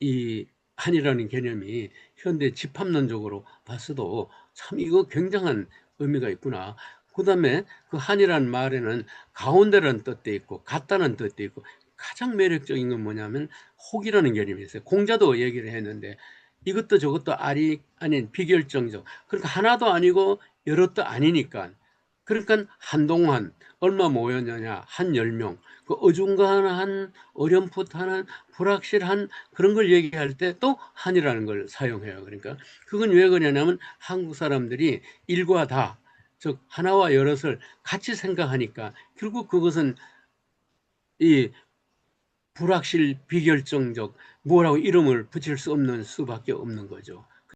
이 한이라는 개념이 현대 집합론적으로 봤어도 참 이거 굉장한 의미가 있구나. 그다음에 그 한이라는 말에는 가운데라는 뜻도 있고 같다는 뜻도 있고 가장 매력적인 건 뭐냐면 혹이라는 개념이 있어요. 공자도 얘기를 했는데 이것도 저것도 아닌 비결정적. 그러니까 하나도 아니고 여럿도 아니니까. 그러니까 한동안 얼마 모였느냐 한 10명. 그 어중간한 어렴풋한 불확실한 그런 걸 얘기할 때 또 한이라는 걸 사용해요. 그러니까 그건 왜 그러냐면 한국 사람들이 일과 다, 즉 하나와 여럿을 같이 생각하니까 결국 그것은 이 불확실 비결정적 뭐라고 이름을 붙일 수 없는 수밖에 없는 거죠.